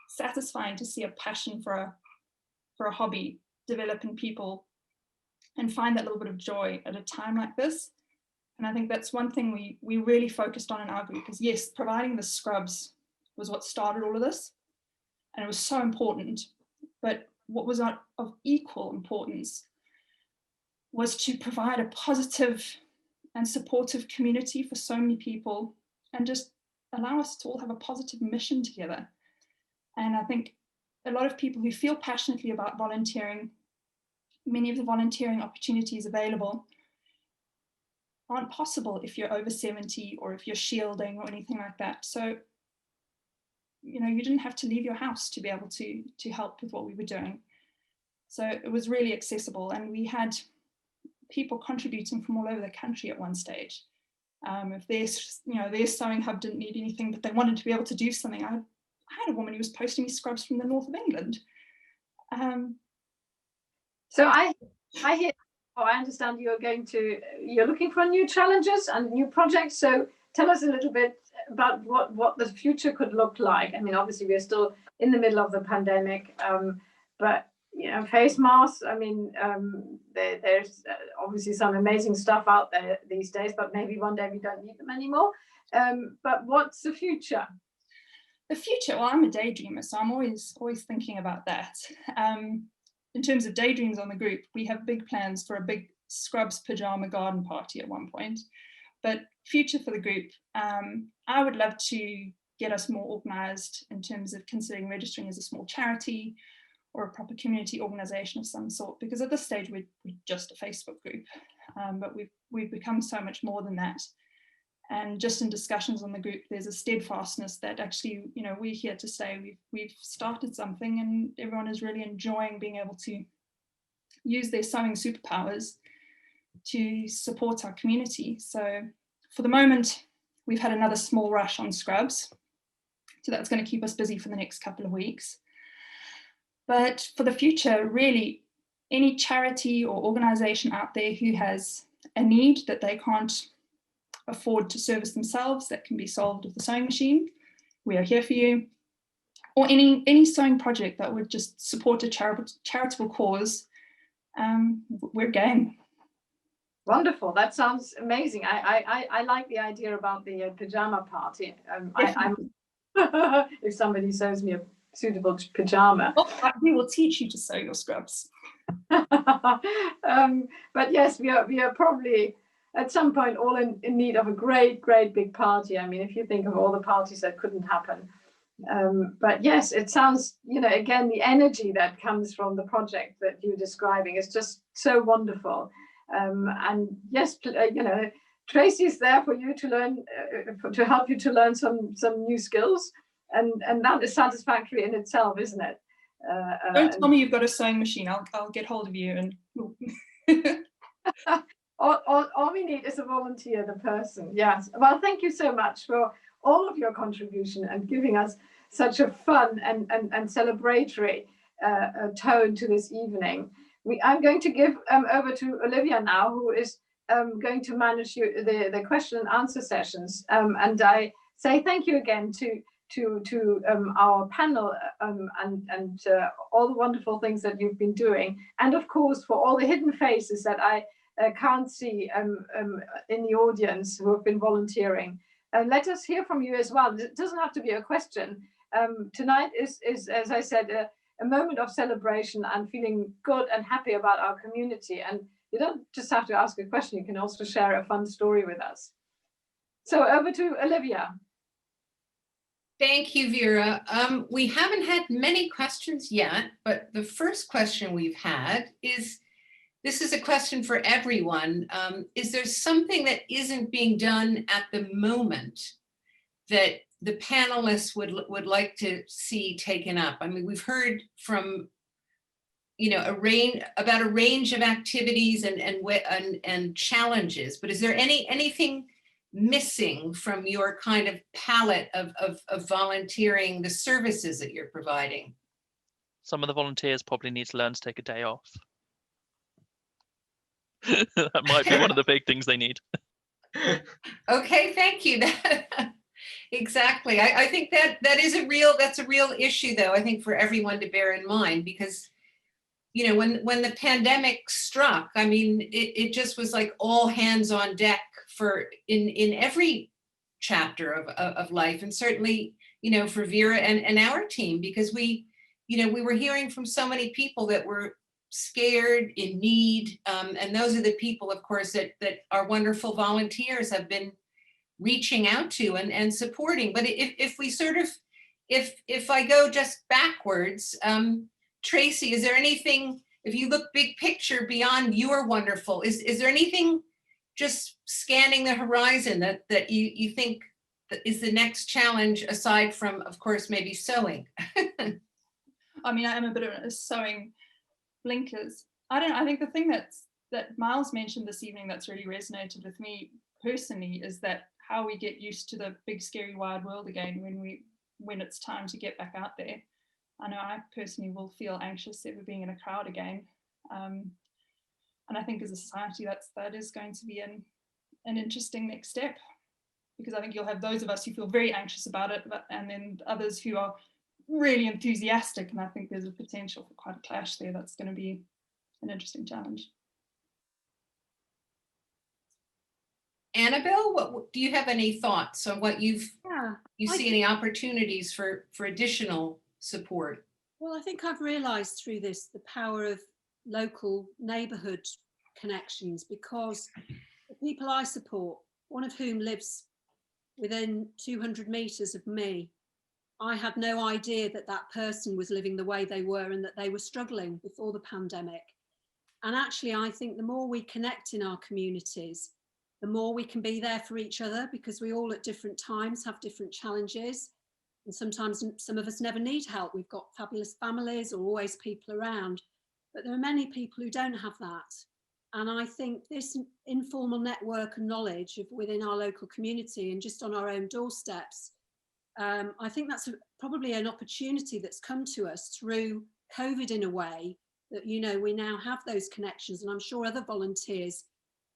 satisfying to see a passion for a hobby develop in people and find that little bit of joy at a time like this. And I think that's one thing we really focused on in our group is, yes, providing the scrubs was what started all of this. And it was so important. But what was of equal importance was to provide a positive and supportive community for so many people, and just allow us to all have a positive mission together. And I think a lot of people who feel passionately about volunteering, many of the volunteering opportunities available aren't possible if you're over 70 or if you're shielding or anything like that. So, you know, you didn't have to leave your house to be able to help with what we were doing. So it was really accessible, and we had people contributing from all over the country at one stage. If their sewing hub didn't need anything, but they wanted to be able to do something. I had a woman who was posting me scrubs from the north of England. So I hear, I understand you're looking for new challenges and new projects. So tell us a little bit about what the future could look like. I mean, obviously we're still in the middle of the pandemic, but you know, face masks. I mean, there's obviously some amazing stuff out there these days, but maybe one day we don't need them anymore. But what's the future? The future, well, I'm a daydreamer, so I'm always thinking about that. In terms of daydreams on the group, we have big plans for a big scrubs pajama garden party at one point. But future for the group, I would love to get us more organised in terms of considering registering as a small charity or a proper community organisation of some sort, because at this stage we're just a Facebook group, but we've become so much more than that. And just in discussions on the group, there's a steadfastness that actually, you know, we're here to say we've started something, and everyone is really enjoying being able to use their sewing superpowers to support our community. So for the moment, we've had another small rush on scrubs. So that's going to keep us busy for the next couple of weeks. But for the future, really, any charity or organisation out there who has a need that they can't afford to service themselves, that can be solved with the sewing machine, we are here for you. Or any sewing project that would just support a charitable cause, we're game. Wonderful. That sounds amazing. I like the idea about the pajama party. I'm if somebody sews me a suitable pajama. Oh, we will teach you to sew your scrubs. But yes, we are probably at some point all in need of a great big party. I mean, if you think of all the parties that couldn't happen. But yes, it sounds, again, the energy that comes from the project that you're describing is just so wonderful. And yes, Tracy's there for you to learn, to help you to learn some new skills, and that is satisfactory in itself, isn't it? Don't tell me you've got a sewing machine. I'll get hold of you and. all we need is a volunteer, the person. Yes. Well, thank you so much for all of your contribution and giving us such a fun and celebratory tone to this evening. I'm going to give over to Olivia now, who is going to manage the question and answer sessions. And I say thank you again to our panel and all the wonderful things that you've been doing. And of course, for all the hidden faces that I can't see in the audience who have been volunteering. Let us hear from you as well. It doesn't have to be a question. Tonight is, as I said, a moment of celebration and feeling good and happy about our community. And you don't just have to ask a question, you can also share a fun story with us. So over to Olivia. Thank you, Vera. We haven't had many questions yet, but the first question we've had is, this is a question for everyone. Is there something that isn't being done at the moment that the panelists would like to see taken up? I mean, we've heard from, a range of activities and challenges, but is there anything missing from your kind of palette of volunteering, the services that you're providing? Some of the volunteers probably need to learn to take a day off. That might be one of the big things they need. Okay, thank you. Exactly. I think that's a real issue, though, I think, for everyone to bear in mind, because when the pandemic struck, I mean, it just was like all hands on deck for in every chapter of life, and certainly for Vera and our team, because we were hearing from so many people that were scared, in need, and those are the people, of course, that our wonderful volunteers have been reaching out to and supporting. But if I go just backwards, Tracy, is there anything, if you look big picture beyond your wonderful, is there anything just scanning the horizon that you think that is the next challenge, aside from, of course, maybe sewing? I mean, I'm a bit of a sewing blinkers. I think the thing that Miles mentioned this evening that's really resonated with me personally is that how we get used to the big, scary, wide world again when it's time to get back out there. I know I personally will feel anxious ever being in a crowd again. And I think as a society, that is going to be an interesting next step, because I think you'll have those of us who feel very anxious about it, and then others who are really enthusiastic. And I think there's a potential for quite a clash there. That's going to be an interesting challenge. Annabelle, do you have any thoughts on what you see any opportunities for additional support? Well, I think I've realised through this the power of local neighbourhood connections, because the people I support, one of whom lives within 200 metres of me, I had no idea that person was living the way they were and that they were struggling before the pandemic. And actually, I think the more we connect in our communities, the more we can be there for each other, because we all at different times have different challenges. And sometimes some of us never need help. We've got fabulous families or always people around, but there are many people who don't have that. And I think this informal network and knowledge within our local community and just on our own doorsteps, I think that's probably an opportunity that's come to us through COVID in a way, that, we now have those connections, and I'm sure other volunteers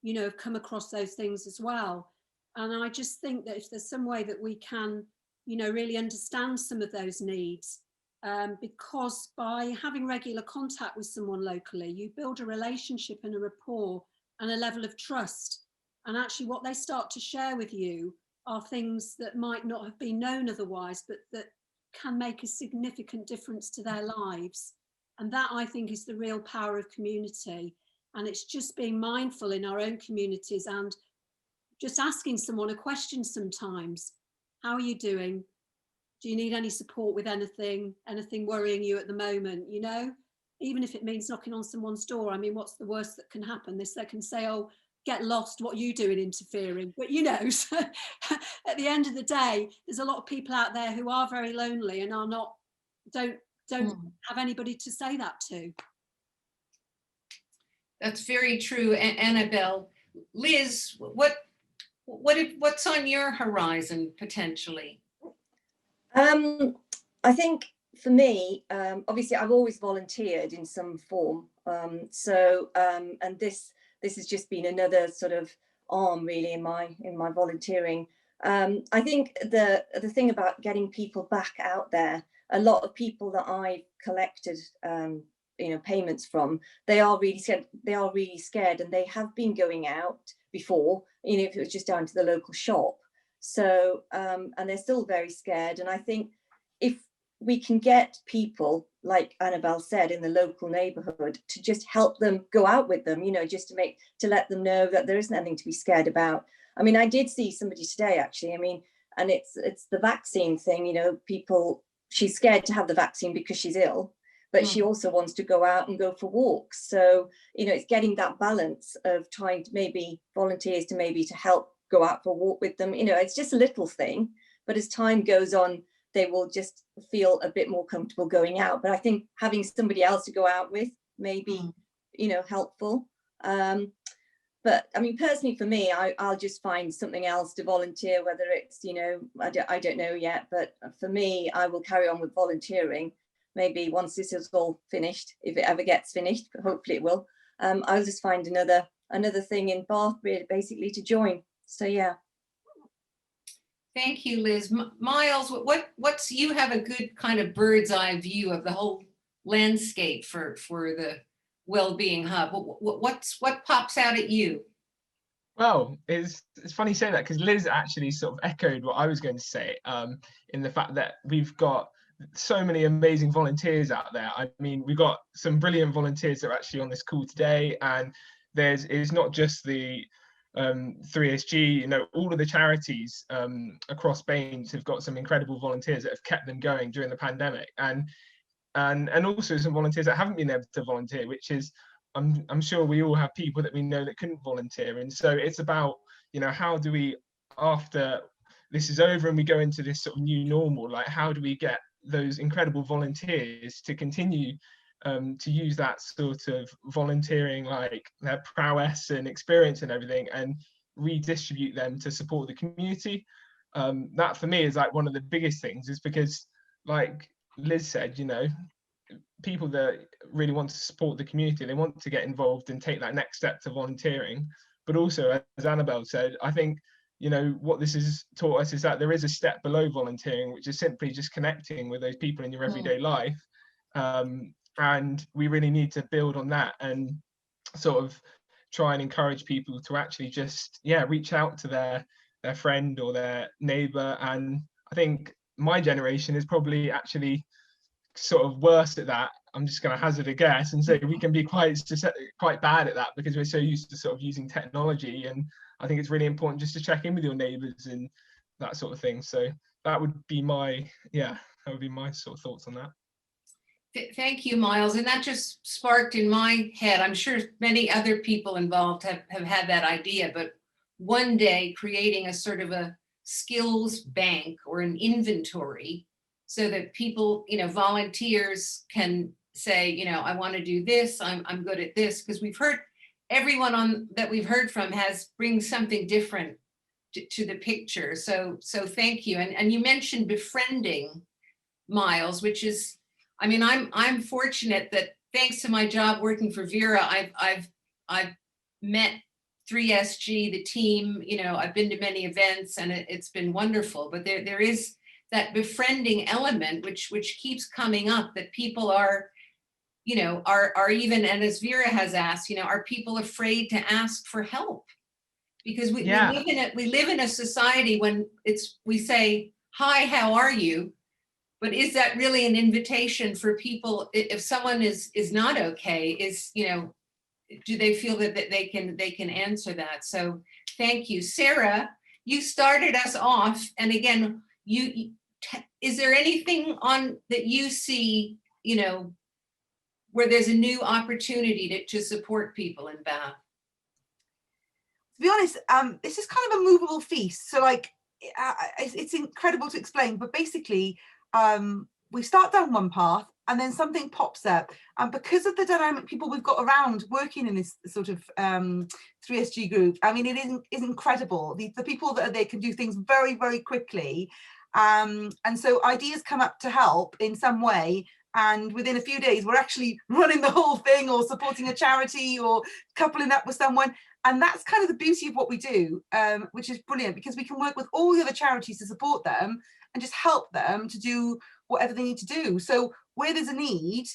you know, have come across those things as well. And I just think that if there's some way that we can, you know, really understand some of those needs, because by having regular contact with someone locally, you build a relationship and a rapport and a level of trust. And actually what they start to share with you are things that might not have been known otherwise, but that can make a significant difference to their lives. And that, I think, is the real power of community. And it's just being mindful in our own communities and just asking someone a question sometimes. How are you doing? Do you need any support with anything worrying you at the moment? You know, even if it means knocking on someone's door. I mean, what's the worst that can happen? They can say, oh, get lost, what are you doing interfering? But you know, so at the end of the day, there's a lot of people out there who are very lonely and are not, don't have anybody to say that to. That's very true, Annabelle. Liz, what's on your horizon potentially? I think for me, obviously I've always volunteered in some form. And this has just been another sort of arm really in my volunteering. I think the thing about getting people back out there, a lot of people that I've collected you know, payments from, they are really scared, and they have been going out before, you know, if it was just down to the local shop. So and they're still very scared. And I think if we can get people, like Annabelle said, in the local neighborhood to just help them, go out with them, you know, just to let them know that there is nothing to be scared about. I mean, I did see somebody today, actually. I mean, and it's the vaccine thing, you know, she's scared to have the vaccine because she's ill, but she also wants to go out and go for walks. So, you know, it's getting that balance of trying to maybe volunteers to help go out for a walk with them. You know, it's just a little thing, but as time goes on, they will just feel a bit more comfortable going out. But I think having somebody else to go out with may be, you know, helpful. But I mean, personally for me, I'll just find something else to volunteer, whether it's, you know, I don't know yet, but for me, I will carry on with volunteering. Maybe once this is all finished, if it ever gets finished, but hopefully it will, I'll just find another thing in Bath, basically, to join. So yeah. Thank you, Liz. Miles, what's you have a good kind of bird's eye view of the whole landscape for the Wellbeing Hub. What pops out at you? Well, it's funny saying that, because Liz actually sort of echoed what I was going to say, in the fact that we've got so many amazing volunteers out there. I mean, we've got some brilliant volunteers that are actually on this call today, and it's not just the 3SG, you know, all of the charities across Baines have got some incredible volunteers that have kept them going during the pandemic, and also some volunteers that haven't been able to volunteer, which is, I'm sure we all have people that we know that couldn't volunteer. And so it's about, you know, how do we, after this is over and we go into this sort of new normal, like how do we get those incredible volunteers to continue to use that sort of volunteering, like their prowess and experience and everything, and redistribute them to support the community. That for me is like one of the biggest things, is because, like Liz said, you know, people that really want to support the community, they want to get involved and take that next step to volunteering. But also, as Annabelle said, I think, you know, what this has taught us is that there is a step below volunteering, which is simply just connecting with those people in your everyday life. And we really need to build on that and sort of try and encourage people to actually just, reach out to their friend or their neighbor. And I think my generation is probably actually sort of worse at that. I'm just going to hazard a guess and say we can be quite bad at that, because we're so used to sort of using technology. And I think it's really important just to check in with your neighbors and that sort of thing. So that would be my sort of thoughts on that. Thank you, Miles. And that just sparked in my head, I'm sure many other people involved have had that idea, but one day creating a sort of a skills bank or an inventory, so that people, you know, volunteers can say, you know, I want to do this, I'm good at this, because we've heard everyone that we've heard from brings something different to the picture. So thank you. And you mentioned befriending, Miles, which is, I mean, I'm fortunate that thanks to my job working for Wera, I've met 3SG, the team, you know, I've been to many events and it's been wonderful, but there is that befriending element which keeps coming up, that people are, you know, are even, and as Wera has asked, you know, are people afraid to ask for help? Because we live in a society when we say, hi, how are you? But is that really an invitation for people? If someone is not okay, is, you know, do they feel that they can answer that? So thank you. Sarah, you started us off, and again, is there anything on that you see, you know, where there's a new opportunity to support people in Bath? To be honest, this is kind of a movable feast. So like, it's incredible to explain, but basically, we start down one path and then something pops up. And because of the dynamic people we've got around working in this sort of 3SG group, I mean, it is incredible. The people that are there can do things very, very quickly. And so ideas come up to help in some way. And within a few days, we're actually running the whole thing or supporting a charity or coupling up with someone. And that's kind of the beauty of what we do, which is brilliant, because we can work with all the other charities to support them and just help them to do whatever they need to do. So where there's a need,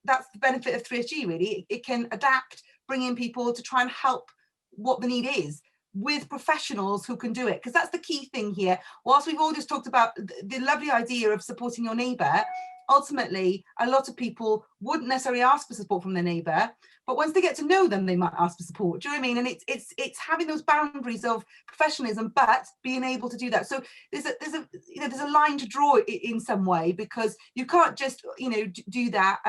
that's the benefit of 3SG, really. It can adapt, bring in people to try and help what the need is with professionals who can do it. Because that's the key thing here. Whilst we've all just talked about the lovely idea of supporting your neighbour, ultimately, a lot of people wouldn't necessarily ask for support from their neighbour, but once they get to know them, they might ask for support. Do you know what I mean? And it's having those boundaries of professionalism, but being able to do that. So there's a line to draw in some way, because you can't just, you know, do that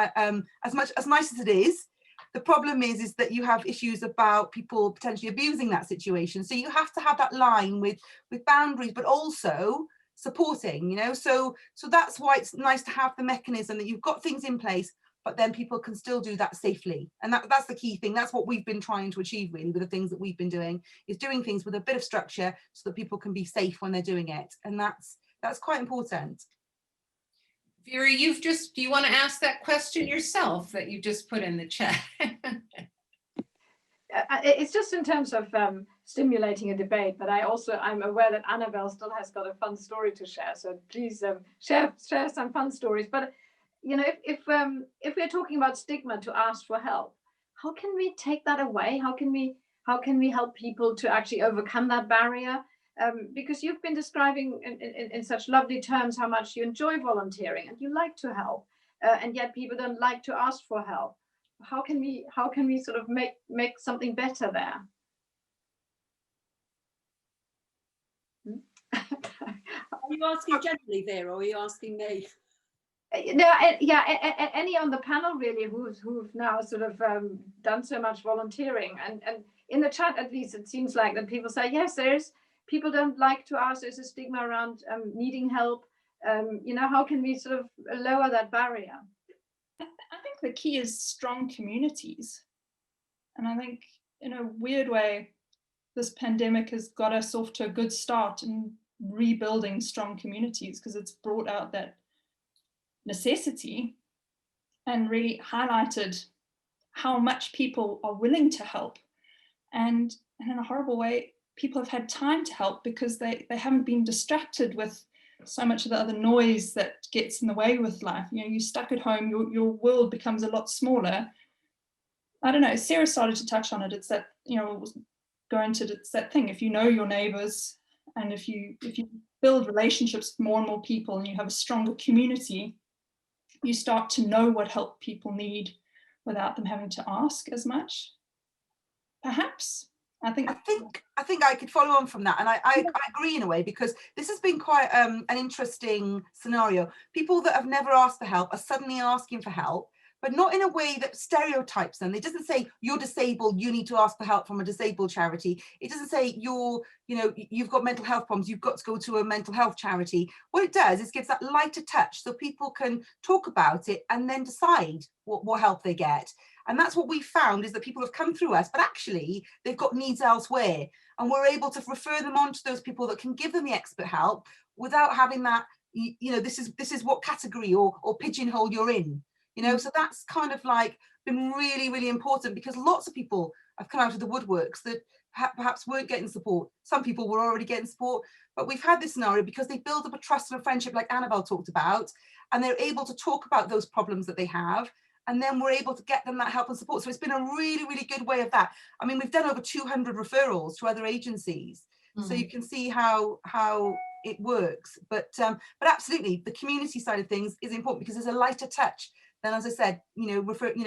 as nice as it is. The problem is that you have issues about people potentially abusing that situation. So you have to have that line with boundaries, but also supporting, you know. So that's why it's nice to have the mechanism that you've got things in place, but then people can still do that safely. And that's the key thing. That's what we've been trying to achieve, really, with the things that we've been doing, is doing things with a bit of structure so that people can be safe when they're doing it. And that's quite important. Wera, do you want to ask that question yourself that you just put in the chat? It's just in terms of stimulating a debate, but I'm aware that Annabelle still has got a fun story to share. So please share some fun stories. But you know, if we're talking about stigma to ask for help, how can we take that away? How can we help people to actually overcome that barrier? Because you've been describing in such lovely terms how much you enjoy volunteering and you like to help, and yet people don't like to ask for help. How can we sort of make something better there? Are you asking generally, Wera, or are you asking me? No, yeah, any on the panel really who've now sort of done so much volunteering, and in the chat at least it seems like that people say yes, people don't like to ask. There's a stigma around needing help. You know, how can we sort of lower that barrier? I think the key is strong communities, and I think in a weird way, this pandemic has got us off to a good start in rebuilding strong communities, because it's brought out that necessity and really highlighted how much people are willing to help, and in a horrible way, people have had time to help because they haven't been distracted with so much of the other noise that gets in the way with life. You know, you're stuck at home, your world becomes a lot smaller. I don't know, Sarah started to touch on it. It's that, you know, it's that thing, if you know your neighbors and if you build relationships with more and more people and you have a stronger community, you start to know what help people need without them having to ask as much. Perhaps. I think I could follow on from that, and I agree in a way, because this has been quite an interesting scenario. People that have never asked for help are suddenly asking for help, but not in a way that stereotypes them. It doesn't say you're disabled, you need to ask for help from a disabled charity. It doesn't say you've got mental health problems, you've got to go to a mental health charity. What it does is gives that lighter touch so people can talk about it and then decide what help they get. And that's what we found, is that people have come through us, but actually they've got needs elsewhere. And we're able to refer them on to those people that can give them the expert help without having that, you know, this is what category or pigeonhole you're in. You know, so that's kind of like been really, really important, because lots of people have come out of the woodworks that perhaps weren't getting support. Some people were already getting support, but we've had this scenario because they build up a trust and a friendship like Annabelle talked about, and they're able to talk about those problems that they have, and then we're able to get them that help and support. So it's been a really, really good way of that. I mean, we've done over 200 referrals to other agencies. So you can see how it works. But absolutely, the community side of things is important because there's a lighter touch than, as I said,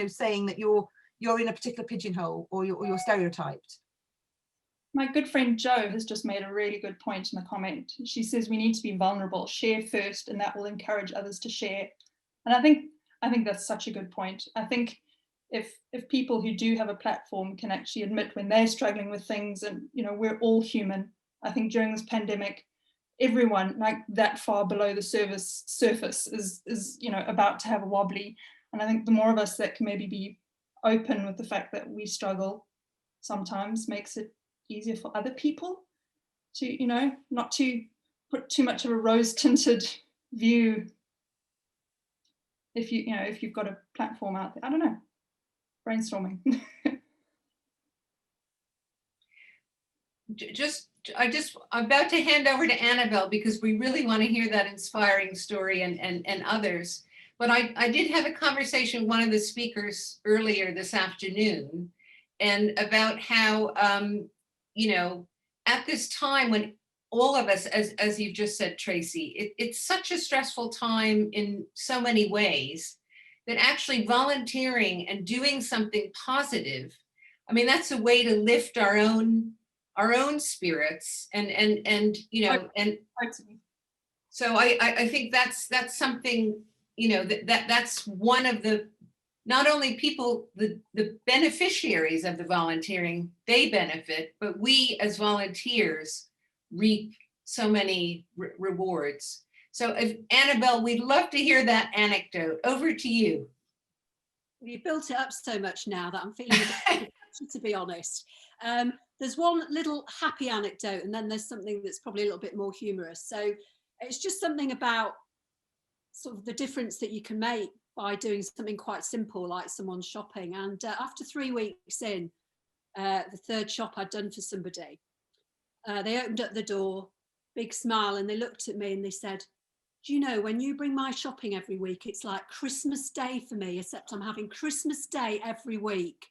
saying that you're in a particular pigeonhole or you're stereotyped. My good friend Jo has just made a really good point in the comment. She says we need to be vulnerable, share first, and that will encourage others to share. And I think that's such a good point. I think if people who do have a platform can actually admit when they're struggling with things, and we're all human. I think during this pandemic, everyone like that far below the surface is about to have a wobbly. And I think the more of us that can maybe be open with the fact that we struggle sometimes makes it easier for other people to not to put too much of a rose-tinted view if you've got a platform out there. I don't know, brainstorming. I'm about to hand over to Annabelle because we really want to hear that inspiring story and others. But I did have a conversation with one of the speakers earlier this afternoon, and about how, at this time when all of us, as you've just said, Tracy, it's such a stressful time in so many ways that actually volunteering and doing something positive, I mean, that's a way to lift our own spirits and so I think that's something, that's one of the, not only people, the beneficiaries of the volunteering, they benefit, but we as volunteers reap so many rewards. So if Annabelle, we'd love to hear that anecdote. Over to you. You built it up so much now that I'm feeling a bit to be honest. There's one little happy anecdote, and then there's something that's probably a little bit more humorous. So it's just something about sort of the difference that you can make by doing something quite simple, like someone's shopping. And after 3 weeks in, the third shop I'd done for somebody, they opened up the door, big smile, and they looked at me and they said, do you know, when you bring my shopping every week, it's like Christmas Day for me, except I'm having Christmas Day every week.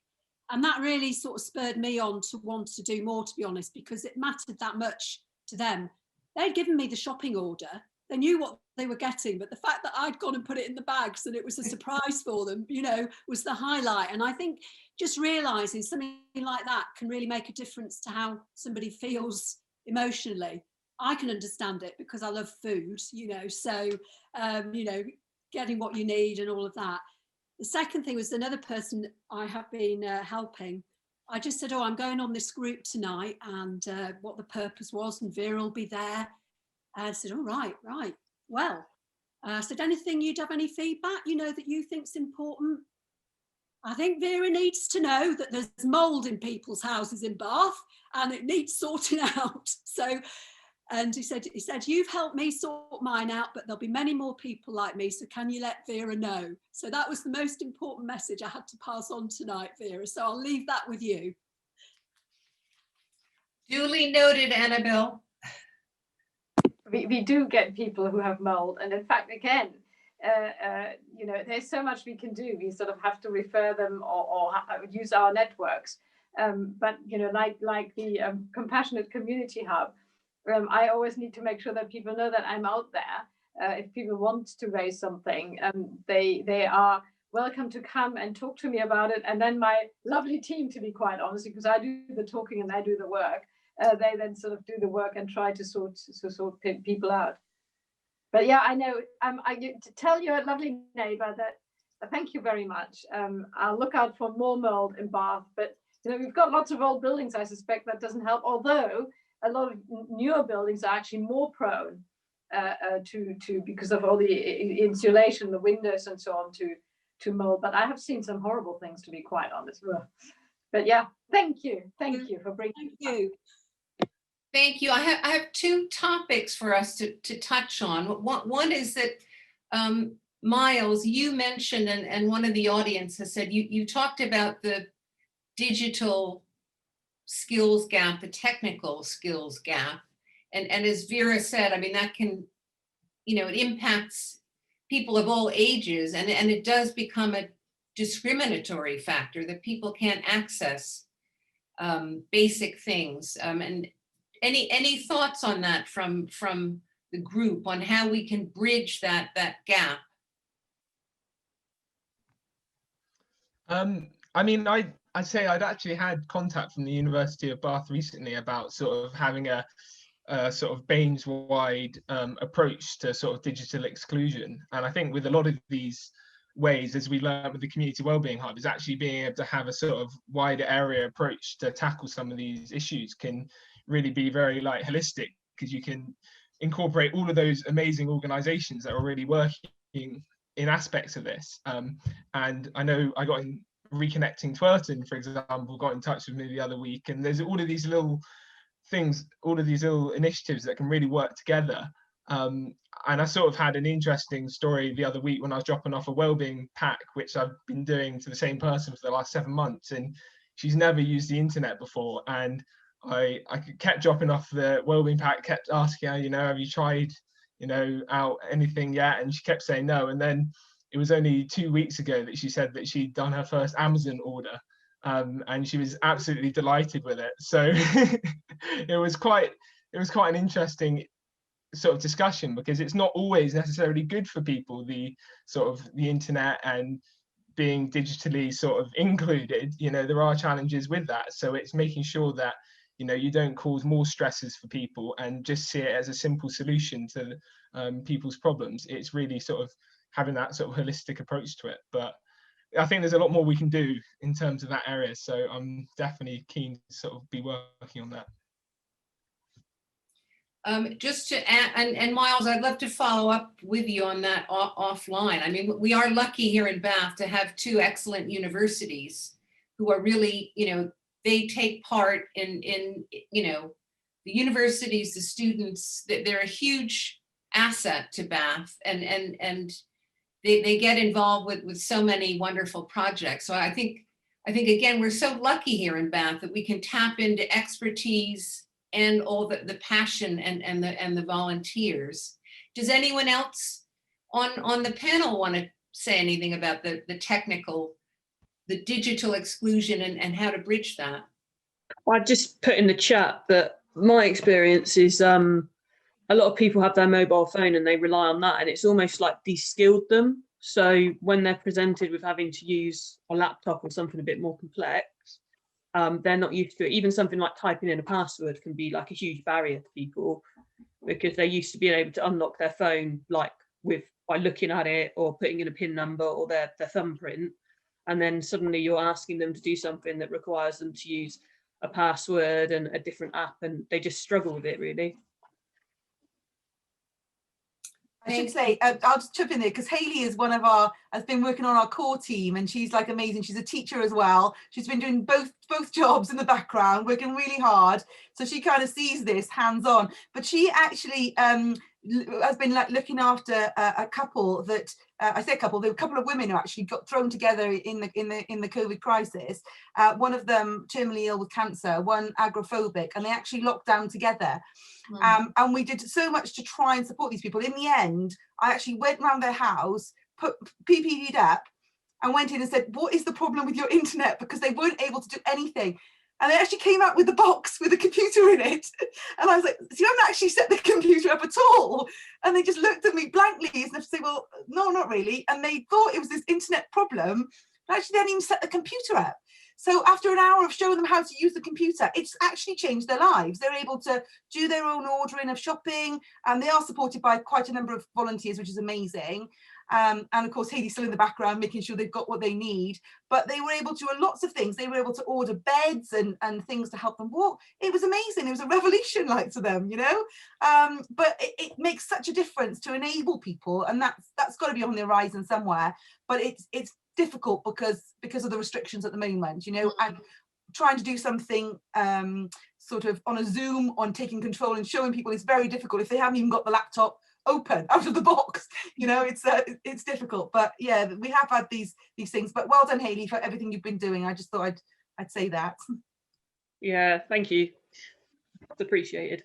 And that really sort of spurred me on to want to do more, to be honest, because it mattered that much to them. They'd given me the shopping order. They knew what they were getting, but the fact that I'd gone and put it in the bags and it was a surprise for them, was the highlight. And I think just realizing something like that can really make a difference to how somebody feels emotionally. I can understand it because I love food, so, getting what you need and all of that. The second thing was another person I have been helping. I just said, I'm going on this group tonight, and what the purpose was, and Vera will be there. I said, oh, right. Well, I said, anything you'd have any feedback, that you think's important? I think Vera needs to know that there's mold in people's houses in Bath and it needs sorting out. So, and he said, you've helped me sort mine out, but there'll be many more people like me. So can you let Vera know? So that was the most important message I had to pass on tonight, Vera. So I'll leave that with you. Duly noted, Annabelle. We do get people who have mold. And in fact, again, there's so much we can do. We sort of have to refer them or use our networks. But, like the Compassionate Community Hub, I always need to make sure that people know that I'm out there. If people want to raise something, they are welcome to come and talk to me about it. And then my lovely team, to be quite honest, because I do the talking and I do the work, they then sort of do the work and try to sort people out. But yeah, I know. I tell your lovely neighbour that thank you very much. I'll look out for more mold in Bath, but we've got lots of old buildings. I suspect that doesn't help. Although a lot of newer buildings are actually more prone to because of all the insulation, the windows, and so on to mold. But I have seen some horrible things, to be quite honest. But yeah, thank you for bringing. Thank you. Thank you. I have two topics for us to touch on. One is that Miles, you mentioned, and one of the audience has said, you talked about the digital skills gap, the technical skills gap. And as Vera said, I mean, that can, it impacts people of all ages, and it does become a discriminatory factor that people can't access basic things. And any thoughts on that from the group on how we can bridge that gap? I mean, I'd say I'd actually had contact from the University of Bath recently about sort of having a sort of Baines-wide approach to sort of digital exclusion. And I think with a lot of these ways, as we learned with the Community Wellbeing Hub, is actually being able to have a sort of wider area approach to tackle some of these issues can really be very like holistic, because you can incorporate all of those amazing organizations that are already working in aspects of this. And I know I got in Reconnecting Twerton, for example, got in touch with me the other week, and there's all of these little things, all of these little initiatives that can really work together. And I sort of had an interesting story the other week when I was dropping off a wellbeing pack, which I've been doing to the same person for the last 7 months, and she's never used the internet before. And I kept dropping off the wellbeing pack, kept asking her, have you tried, out anything yet? And she kept saying no. And then it was only 2 weeks ago that she said that she'd done her first Amazon order. And she was absolutely delighted with it. So it was quite an interesting sort of discussion, because it's not always necessarily good for people, the internet and being digitally sort of included. There are challenges with that. So it's making sure that you don't cause more stresses for people and just see it as a simple solution to people's problems. It's really sort of having that sort of holistic approach to it. But I think there's a lot more we can do in terms of that area. So I'm definitely keen to sort of be working on that. Just to add, and Miles, I'd love to follow up with you on that offline. I mean, we are lucky here in Bath to have two excellent universities who are really, they take part in the universities, the students, they're a huge asset to Bath, and they get involved with so many wonderful projects. So I think again, we're so lucky here in Bath that we can tap into expertise and all the passion and the volunteers. Does anyone else on the panel want to say anything about the technical, the digital exclusion and how to bridge that? I just put in the chat that my experience is a lot of people have their mobile phone and they rely on that, and it's almost like de-skilled them. So when they're presented with having to use a laptop or something a bit more complex, they're not used to it. Even something like typing in a password can be like a huge barrier to people, because they're used to being able to unlock their phone by looking at it or putting in a PIN number or their thumbprint, and then suddenly you're asking them to do something that requires them to use a password and a different app, and they just struggle with it really. I should say, I'll just chip in there, because Hayley is has been working on our core team, and she's like amazing. She's a teacher as well. She's been doing both jobs in the background, working really hard. So she kind of sees this hands-on, but she actually has been like looking after a couple that I say a couple. There were a couple of women who actually got thrown together in the COVID crisis. One of them terminally ill with cancer, one agoraphobic, and they actually locked down together. And we did so much to try and support these people. In the end, I actually went around their house, PPE'd up, and went in and said, "What is the problem with your internet?" Because they weren't able to do anything. And they actually came out with a box with a computer in it. And I was like, "So you haven't actually set the computer up at all?" And they just looked at me blankly as if to say, "Well, no, not really." And they thought it was this internet problem, but actually they hadn't even set the computer up. So after an hour of showing them how to use the computer, it's actually changed their lives. They're able to do their own ordering of shopping, and they are supported by quite a number of volunteers, which is amazing. And of course, Hayley's still in the background, making sure they've got what they need. But they were able to do lots of things. They were able to order beds and things to help them walk. It was amazing. It was a revolution, like, to them, But it makes such a difference to enable people, and that's got to be on the horizon somewhere. But it's difficult because of the restrictions at the moment, and trying to do something sort of on a Zoom, on taking control and showing people is very difficult if they haven't even got the laptop open out of the box. It's difficult. But yeah, we have had these things. But well done, Hayley, for everything you've been doing. I just thought I'd say that. Yeah, thank you. It's appreciated.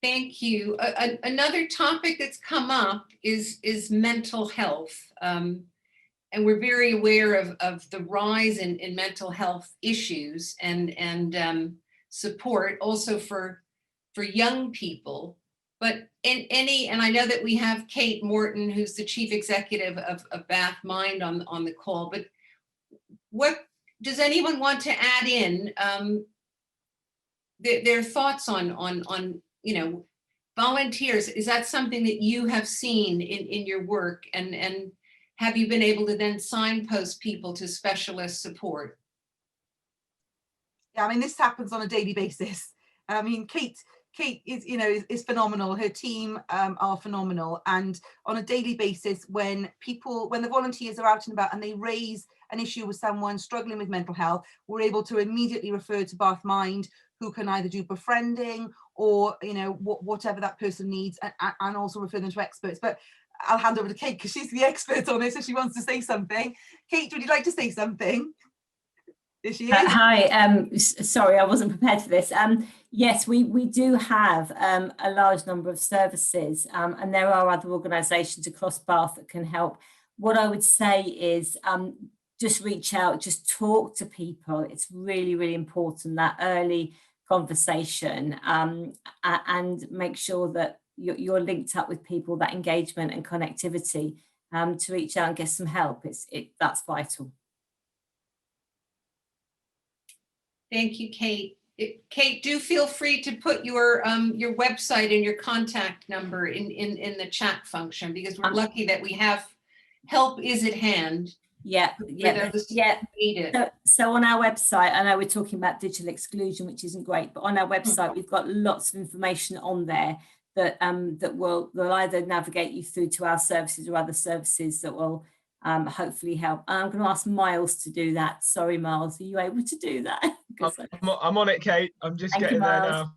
Thank you. Another topic that's come up is mental health. And we're very aware of the rise in mental health issues and support also for young people. But and I know that we have Kate Morton, who's the chief executive of Bath Mind on the call, but what does anyone want to add in their thoughts on volunteers? Is that something that you have seen in your work, and have you been able to then signpost people to specialist support? Yeah, I mean, this happens on a daily basis. I mean, Kate is phenomenal. Her team are phenomenal, and on a daily basis, when the volunteers are out and about and they raise an issue with someone struggling with mental health, we're able to immediately refer to Bath Mind, who can either do befriending or whatever that person needs, and also refer them to experts. But I'll hand over to Kate because she's the expert on this, if she wants to say something. Kate, would you like to say something? There she is. Hi, sorry, I wasn't prepared for this. Yes, we do have a large number of services, and there are other organisations across Bath that can help. What I would say is just reach out, just talk to people. It's really, really important, that early conversation, and make sure that you're linked up with people, that engagement and connectivity, to reach out and get some help. That's vital. Thank you, Kate. Kate, do feel free to put your website and your contact number in the chat function, because we're lucky that we have help is at hand. Yeah. So on our website, I know we're talking about digital exclusion, which isn't great, but on our website we've got lots of information on there that will either navigate you through to our services or other services that will hopefully help. I'm going to ask Miles to do that. Sorry, Miles, are you able to do that? I'm on it, Kate. I'm just getting there now.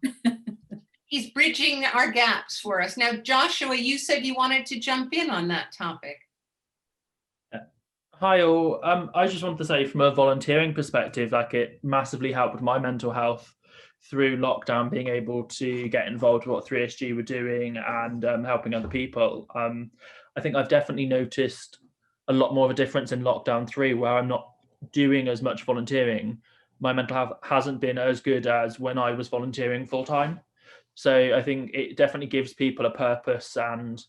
He's bridging our gaps for us. Now, Joshua, you said you wanted to jump in on that topic. Hi all. I just want to say, from a volunteering perspective, like, it massively helped with my mental health through lockdown, being able to get involved with what 3SG were doing and helping other people. I think I've definitely noticed a lot more of a difference in lockdown 3, where I'm not doing as much volunteering. My mental health hasn't been as good as when I was volunteering full time. So I think it definitely gives people a purpose, and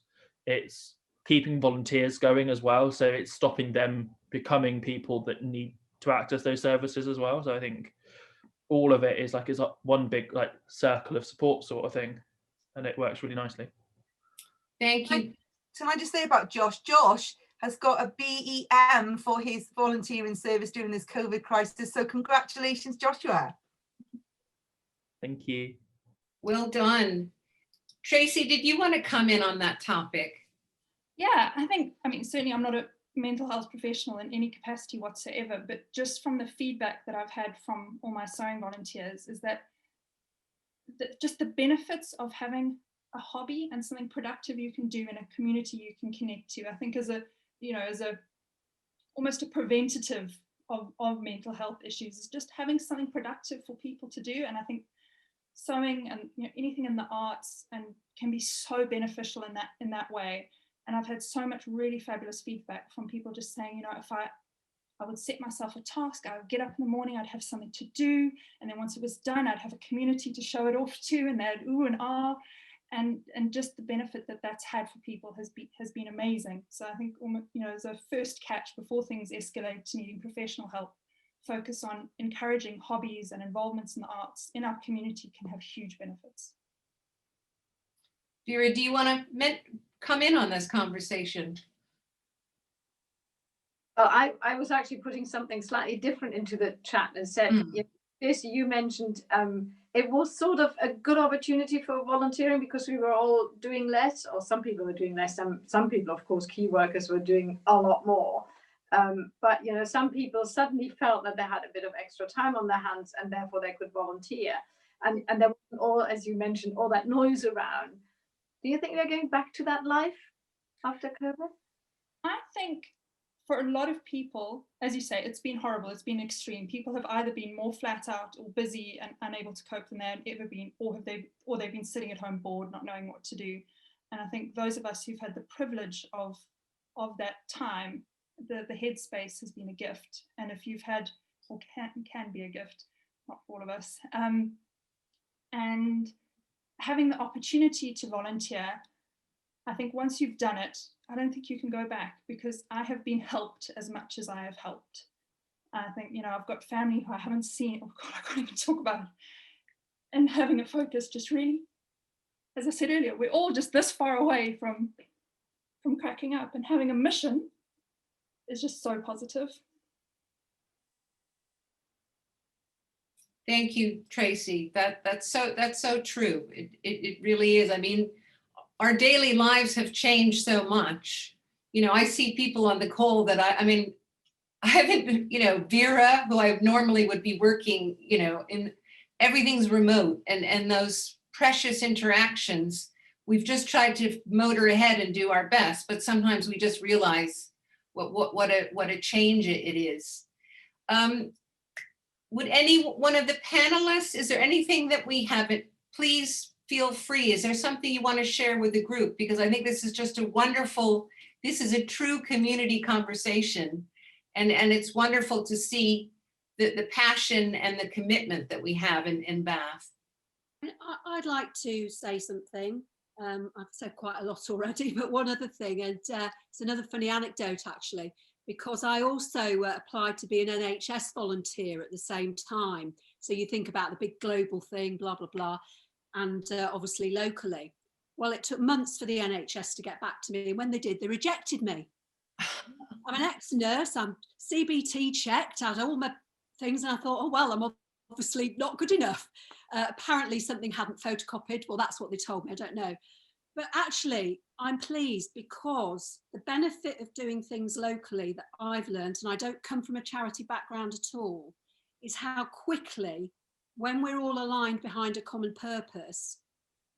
it's keeping volunteers going as well. So it's stopping them becoming people that need to access those services as well. So I think all of it is like one big circle of support sort of thing, and it works really nicely. Thank you. Can I just say about Josh? Josh has got a BEM for his volunteering service during this COVID crisis. So congratulations, Joshua. Thank you. Well done. Tracy, did you want to come in on that topic? Yeah, I mean, certainly I'm not a mental health professional in any capacity whatsoever, but just from the feedback that I've had from all my sewing volunteers is that just the benefits of having a hobby and something productive you can do in a community you can connect to, I think as almost a preventative of mental health issues, is just having something productive for people to do. And I think sewing and anything in the arts and can be so beneficial in that way. And I've had so much really fabulous feedback from people just saying, if I would set myself a task, I would get up in the morning, I'd have something to do, and then once it was done, I'd have a community to show it off to, and they'd ooh and ah, and just the benefit that that's had for people has been amazing. So I think, as a first catch before things escalate to needing professional help, focus on encouraging hobbies and involvements in the arts in our community can have huge benefits. Vera, do you want to come in on this conversation? Well, I was actually putting something slightly different into the chat and said, Stacey, you mentioned it was sort of a good opportunity for volunteering because we were all doing less, or some people were doing less. Some people, of course, key workers were doing a lot more. But some people suddenly felt that they had a bit of extra time on their hands, and therefore they could volunteer. And there wasn't all, as you mentioned, all that noise around. Do you think we're going back to that life after COVID? I think for a lot of people, as you say, it's been horrible, it's been extreme. People have either been more flat out or busy and unable to cope than they've ever been, or they've been sitting at home bored, not knowing what to do. And I think those of us who've had the privilege of that time, the headspace has been a gift. And if you've had, or can be a gift, not for all of us, and having the opportunity to volunteer, I think once you've done it, I don't think you can go back, because I have been helped as much as I have helped. I think, you know, I've got family who I haven't seen, oh God, I can't even talk about it. And having a focus just really, as I said earlier, we're all just this far away from cracking up, and having a mission is just so positive. Thank you, Tracy. That's so true. It really is. I mean, our daily lives have changed so much. You know, I see people on the call that I mean, I haven't, you know, Wera, who I normally would be working, you know, in everything's remote, and those precious interactions, we've just tried to motor ahead and do our best, but sometimes we just realize what a change it is. Would any one of the panelists, is there anything that we haven't, please feel free. Is there something you want to share with the group? Because I think this is just a wonderful, this is a true community conversation. And it's wonderful to see the passion and the commitment that we have in Bath. I'd like to say something. I've said quite a lot already, but one other thing, and it's another funny anecdote actually, because I also applied to be an NHS volunteer at the same time. So you think about the big global thing, blah, blah, blah, and obviously locally. Well, it took months for the NHS to get back to me. And when they did, they rejected me. I'm an ex-nurse, I'm CBT checked, I had all my things, and I thought, oh, well, I'm obviously not good enough. Apparently something hadn't photocopied. Well, that's what they told me, I don't know. But actually, I'm pleased, because the benefit of doing things locally that I've learned, and I don't come from a charity background at all, is how quickly, when we're all aligned behind a common purpose,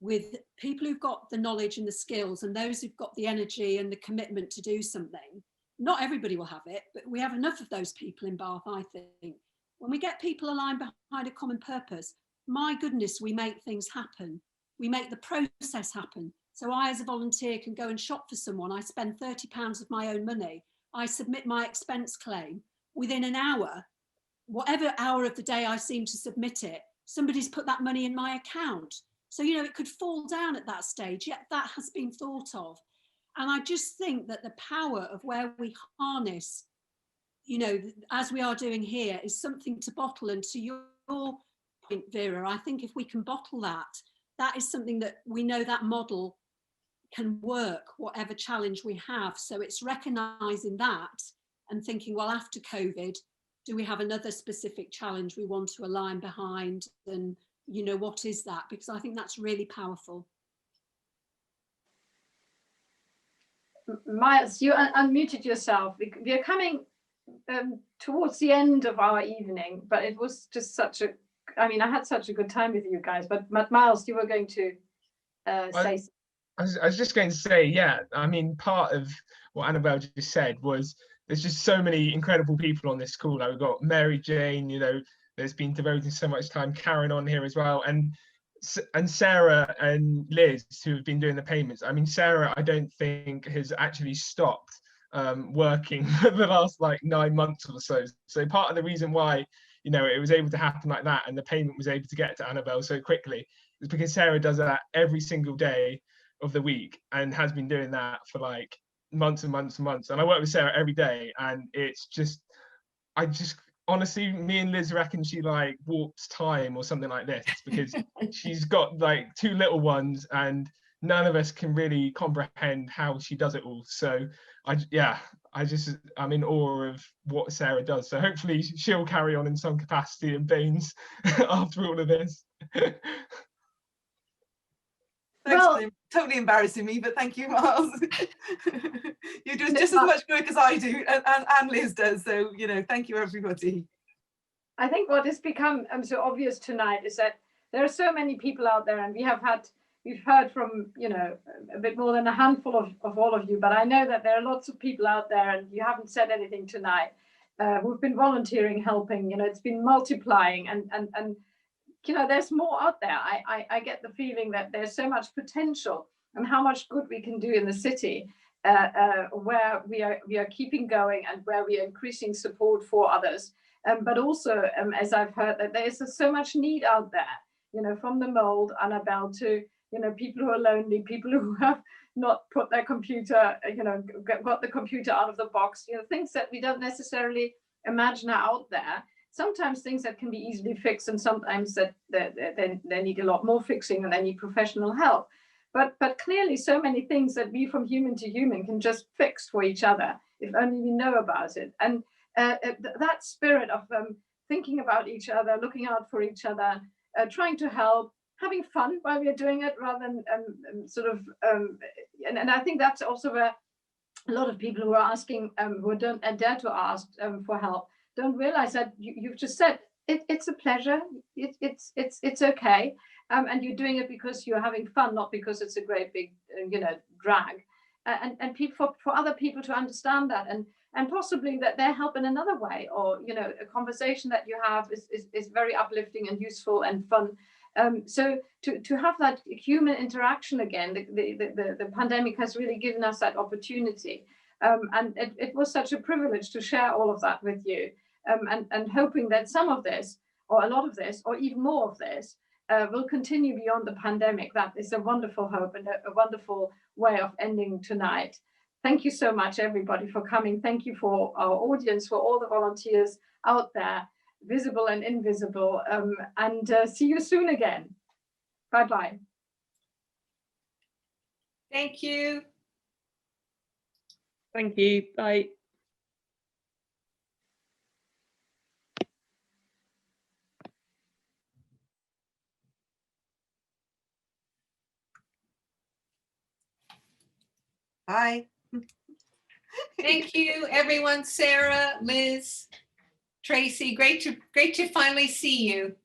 with people who've got the knowledge and the skills, and those who've got the energy and the commitment to do something, not everybody will have it, but we have enough of those people in Bath, I think. When we get people aligned behind a common purpose, my goodness, we make things happen. We make the process happen. So I, as a volunteer, can go and shop for someone. I spend £30 of my own money. I submit my expense claim. Within an hour, whatever hour of the day I seem to submit it, somebody's put that money in my account. So, you know, it could fall down at that stage, yet that has been thought of. And I just think that the power of where we harness, you know, as we are doing here, is something to bottle. And to your point, Wera, I think if we can bottle that, that is something that we know that model can work, whatever challenge we have. So it's recognising that and thinking, well, after COVID, do we have another specific challenge we want to align behind? And, you know, what is that? Because I think that's really powerful. Miles, you unmuted yourself. We are coming towards the end of our evening, but it was just such a, I mean, I had such a good time with you guys, but Miles, you were going to say something. I was just going to say, yeah, I mean, part of what Annabelle just said was there's just so many incredible people on this call. Like, we've got Mary Jane, you know, there's been devoting so much time, Karen on here as well, and Sarah and Liz, who have been doing the payments. I mean, Sarah, I don't think has actually stopped working for the last like 9 months or so. So part of the reason why, you know, it was able to happen like that and the payment was able to get to Annabelle so quickly is because Sarah does that every single day of the week and has been doing that for like months and months and months. And I work with Sarah every day, and it's just, honestly, me and Liz reckon she like warps time or something like this, because she's got like 2 little ones and none of us can really comprehend how she does it all. So I'm in awe of what Sarah does. So hopefully she'll carry on in some capacity in Baines after all of this. Thanks, for totally embarrassing me, but thank you, Miles. You do just as much work as I do, and Liz does. So, you know, thank you, everybody. I think what has become so obvious tonight is that there are so many people out there, and we have had we've heard from, you know, a bit more than a handful of all of you, but I know that there are lots of people out there, and you haven't said anything tonight, who've been volunteering, helping, you know, it's been multiplying, and you know, there's more out there. I get the feeling that there's so much potential and how much good we can do in the city, where we are keeping going and where we are increasing support for others. But also, as I've heard, that there is so much need out there, you know, from the mold, Annabelle, to, you know, people who are lonely, people who have not put their computer, you know, got the computer out of the box, you know, things that we don't necessarily imagine are out there. Sometimes things that can be easily fixed, and sometimes that they need a lot more fixing and they need professional help. But clearly so many things that we from human to human can just fix for each other if only we know about it. And that spirit of thinking about each other, looking out for each other, trying to help, having fun while we are doing it, rather than and I think that's also where a lot of people who are asking, who don't dare to ask for help, don't realize that you've just said it's a pleasure, it's okay, and you're doing it because you're having fun, not because it's a great big you know, drag, and people, for other people to understand that, and possibly that they're help in another way, or, you know, a conversation that you have is very uplifting and useful and fun. So to have that human interaction again, the pandemic has really given us that opportunity, and it was such a privilege to share all of that with you, and hoping that some of this, or a lot of this, or even more of this, will continue beyond the pandemic. That is a wonderful hope and a wonderful way of ending tonight. Thank you so much, everybody, for coming. Thank you for our audience, for all the volunteers out there, visible and invisible, and see you soon again. Bye-bye. Thank you. Thank you. Bye. Bye. Thank you, everyone. Sarah, Liz, Tracy, great to finally see you.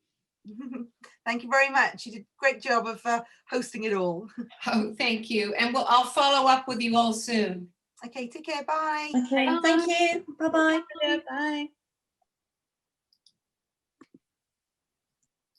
Thank you very much. You did a great job of hosting it all. Oh, thank you. And I'll follow up with you all soon. Okay, take care. Bye. Okay, thank you. Bye-bye. Bye.